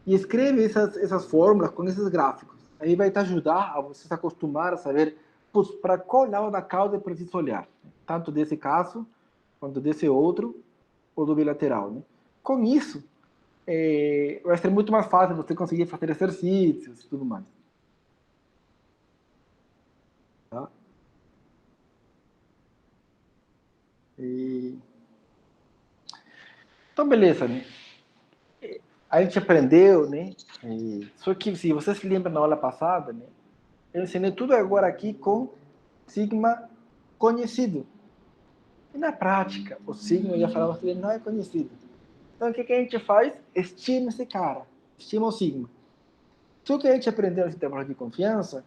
e escreve essas fórmulas com esses gráficos. Aí vai te ajudar a você se acostumar a saber para qual lado da causa é preciso olhar. Tanto desse caso, quanto desse outro, ou do bilateral. Né? Com isso, vai ser muito mais fácil você conseguir fazer exercícios e tudo mais. Tá? Então, beleza, né? A gente aprendeu, né? Só que, se você se lembra na aula passada, né? Eu ensinei tudo agora aqui com sigma conhecido. E na prática, o sigma, eu já falava que ele não é conhecido. Então, o que a gente faz? Estima esse cara. Estima o sigma. Só que a gente aprendeu nesse intervalo de confiança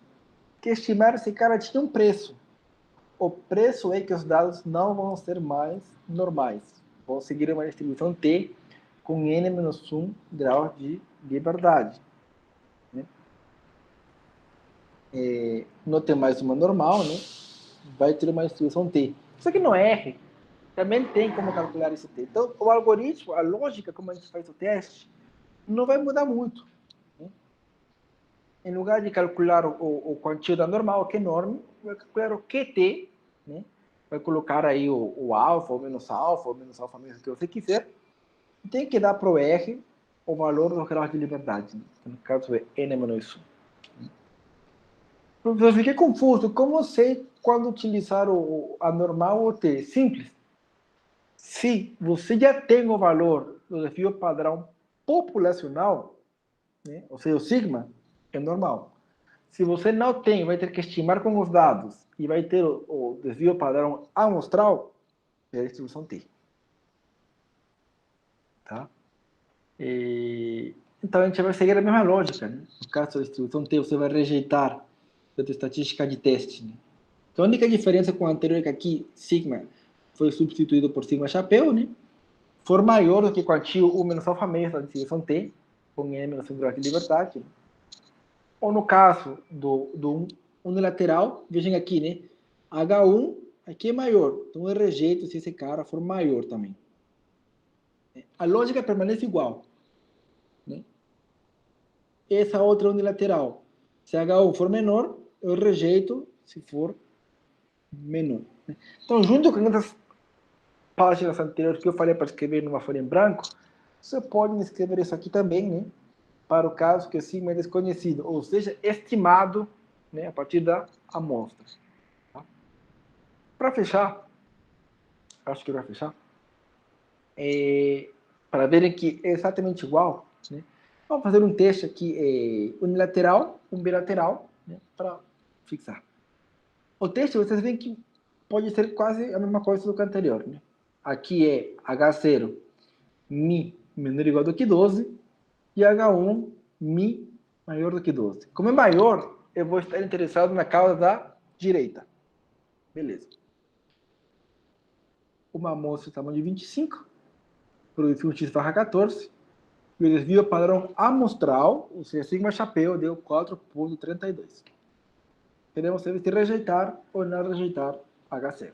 que estimar esse cara tinha um preço. O preço é que os dados não vão ser mais normais. Vão seguir uma distribuição T com n-1 graus de liberdade. Né? Não tem mais uma normal, né? Vai ter uma distribuição T. Só que no R também tem como calcular esse T. Então, o algoritmo, a lógica como a gente faz o teste, não vai mudar muito. Né? Em lugar de calcular o quantio da normal, que é enorme, vai calcular o QT, né? Vai colocar aí o alfa, ou menos alfa menos, o que você quiser, e tem que dar para o R o valor do grau de liberdade, né? No caso é n-1. Professor, fiquei confuso. Como eu sei quando utilizar a normal ou o T? Simples. Se você já tem o valor do desvio padrão populacional, né, ou seja, o sigma, é normal. Se você não tem, vai ter que estimar com os dados e vai ter o desvio padrão amostral, é a distribuição T. Tá? Então a gente vai seguir a mesma lógica. Né? No caso da distribuição T, você vai rejeitar a estatística de teste. Né? Então a única diferença com a anterior é que aqui, sigma foi substituído por sigma chapéu, né? For maior do que quantio 1 menos alfa meio da distribuição T, com n menos 1 grau de liberdade. Né? Ou no caso do unilateral, vejam aqui, né? H1 aqui é maior, então eu rejeito se esse cara for maior também. A lógica permanece igual. Né? Essa outra unilateral, se H1 for menor, eu rejeito se for menor. Né? Então, junto com essas páginas anteriores que eu falei para escrever numa folha em branco, você pode escrever isso aqui também, né? Para o caso que o sigma é desconhecido, ou seja, estimado, né, a partir da amostra. Tá? Para fechar, acho que vai fechar, para verem que é exatamente igual, né? Vamos fazer um teste aqui unilateral, um bilateral, né, para fixar. O teste, vocês veem que pode ser quase a mesma coisa do que o anterior. Né? Aqui é H0 Mi menor ou igual do que 12 e H1 Mi maior do que 12. Como é maior, eu vou estar interessado na causa da direita. Beleza. Uma amostra de tamanho de 25, produziu x barra 14, e o desvio padrão amostral, ou seja, sigma chapéu, deu 4,32. Queremos saber se rejeitar ou não rejeitar H0.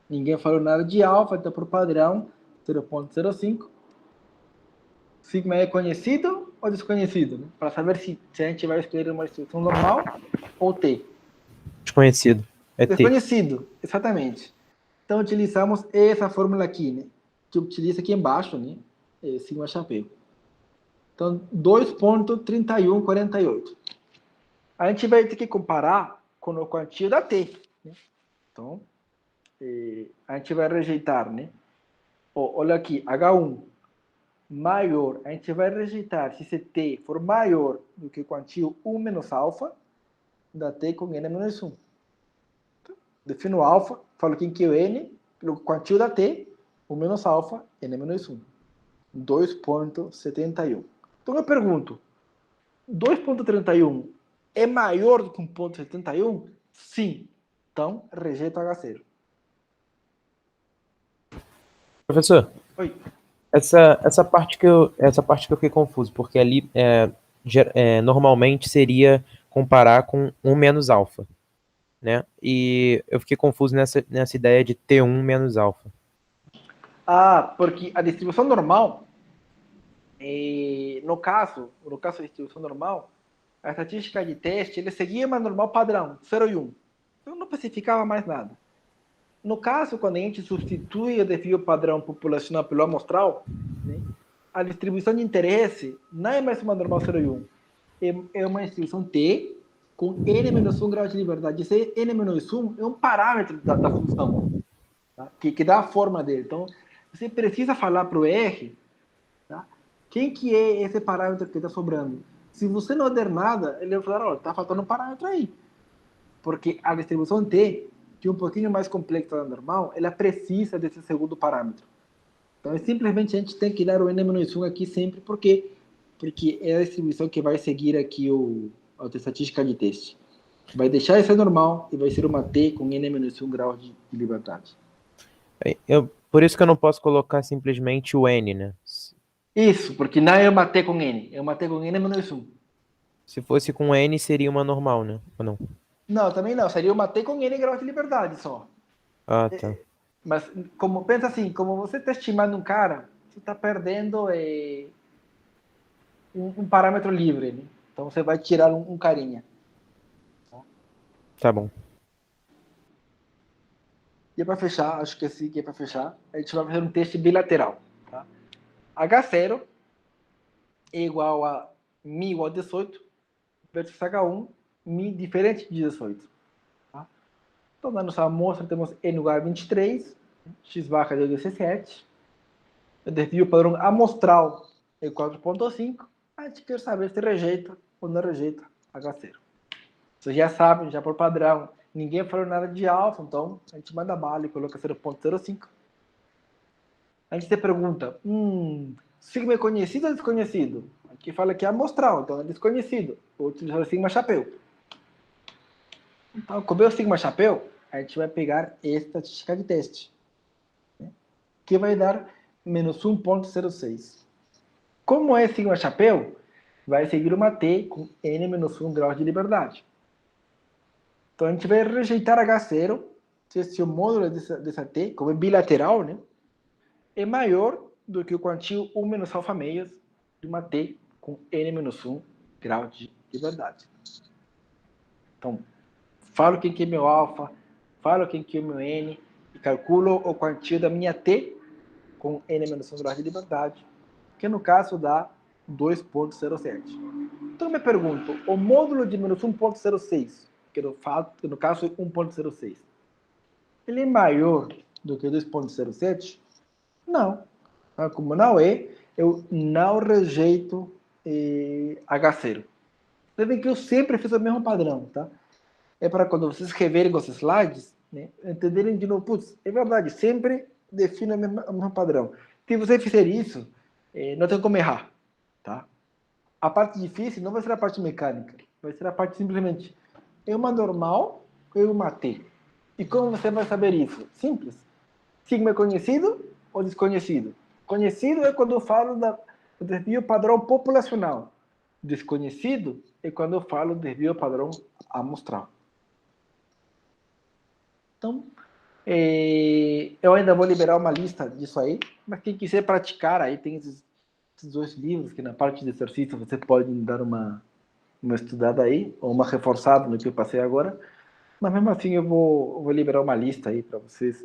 Ninguém falou nada de alfa, então por padrão, 0,05. Sigma é conhecido ou desconhecido? Né? Para saber se a gente vai escolher uma distribuição normal ou T. Desconhecido. É T. Desconhecido, exatamente. Então, utilizamos essa fórmula aqui, né? Que utiliza aqui embaixo, né? Sigma chapéu. Então, 2,3148. A gente vai ter que comparar com o quantio da T. Né? Então, a gente vai rejeitar, né? Olha aqui, H1 maior, a gente vai rejeitar se esse T for maior do que o quantio 1 menos alfa da T com N menos 1. Defino o alfa, falo quem que é o N, pelo quantio da T, 1 menos alfa, N menos 1. 2,71. Então eu pergunto, 2,31 é maior do que 1,71? Sim. Então, rejeito H0. Professor, Oi. essa parte que eu fiquei confuso, porque ali normalmente seria comparar com 1 menos alfa, né? E eu fiquei confuso nessa ideia de T1 menos alfa. Ah, porque a distribuição normal, no caso da distribuição normal, a estatística de teste, ele seguia uma normal padrão, 0 e 1. Então não especificava mais nada. No caso, quando a gente substitui o desvio padrão populacional pelo amostral, né, a distribuição de interesse não é mais uma normal 0 e 1. É uma distribuição T com N-1 grau de liberdade. Esse N-1 é um parâmetro da função, tá? que dá a forma dele. Então, você precisa falar para o R, tá? Quem que é esse parâmetro que está sobrando. Se você não der nada, ele vai falar, está faltando um parâmetro aí. Porque a distribuição T, que é um pouquinho mais complexa da normal, ela precisa desse segundo parâmetro. Então, simplesmente a gente tem que dar o N-1 aqui sempre, porque é a distribuição que vai seguir aqui a estatística de teste. Vai deixar de ser normal e vai ser uma T com N-1 grau de liberdade. Por isso que eu não posso colocar simplesmente o N, né? Isso, porque não é uma T com N, é uma T com N-1. Se fosse com N, seria uma normal, né? Ou não? Não, também não. Seria uma T com N graus de liberdade só. Ah, tá. Mas, pensa assim, como você está estimando um cara, você está perdendo um parâmetro livre. Né? Então, você vai tirar um carinha. Tá bom. E para fechar, acho que esse aqui é para fechar, a gente vai fazer um teste bilateral. Tá? H0 é igual a Mi igual a 18 versus H1, Mi diferente de 18. Tá? Então, na nossa amostra, temos N igual a 23, X barra deu 17. O desvio padrão amostral é 4,5. A gente quer saber se rejeita ou não rejeita H0. Vocês já sabem, já por padrão, ninguém falou nada de alfa, então a gente manda bala e coloca 0,05. A gente se pergunta, sigma é conhecido ou desconhecido? Aqui fala que é amostral, então é desconhecido. Vou utilizar o sigma chapéu. Então, como é o sigma chapéu, a gente vai pegar esta estatística de teste, né, que vai dar menos 1,06. Como é sigma chapéu, vai seguir uma T com N-1 graus de liberdade. Então, a gente vai rejeitar H0 se o módulo dessa T, como é bilateral, né, é maior do que o quantio 1 menos alfa meias de uma T com N-1 grau de liberdade. Então, falo quem que é meu alfa, falo quem que é meu N, e calculo o quantio da minha T com N-1 grau de liberdade, que no caso dá 2,07. Então, eu me pergunto, o módulo de menos 1,06, que no caso é 1,06, ele é maior do que 2,07? Não. Como não é, eu não rejeito H0. Devem que eu sempre fiz o mesmo padrão, tá? É para quando vocês reverem os slides, né, entenderem de novo, putz, é verdade, sempre defino o mesmo padrão. Se você fizer isso, não tem como errar, tá? A parte difícil não vai ser a parte mecânica, vai ser a parte simplesmente, é uma normal ou é uma T? E como você vai saber isso? Simples. Sigma é conhecido ou desconhecido? Conhecido é quando eu falo do desvio padrão populacional. Desconhecido é quando eu falo do desvio padrão amostral. Então, eu ainda vou liberar uma lista disso aí, mas quem quiser praticar, aí tem esses dois livros que na parte de exercício você pode dar uma estudada aí, ou uma reforçada no que eu passei agora, mas mesmo assim eu vou liberar uma lista aí para vocês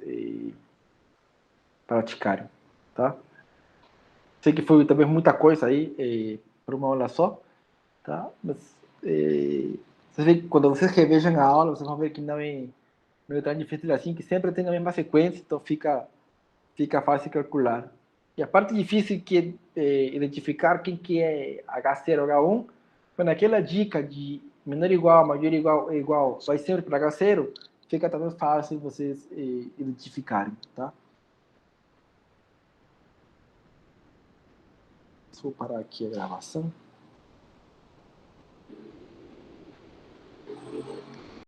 praticarem, tá? Sei que foi também muita coisa aí para uma aula só, tá? Mas vocês veem que quando vocês revejam a aula, vocês vão ver que não é tão difícil assim, que sempre tem a mesma sequência, então fica fácil calcular. E a parte difícil que é identificar quem que é H0 ou H1, quando aquela dica de menor igual, maior igual, vai sempre para H0, fica também fácil vocês identificarem, tá? Vou parar aqui a gravação.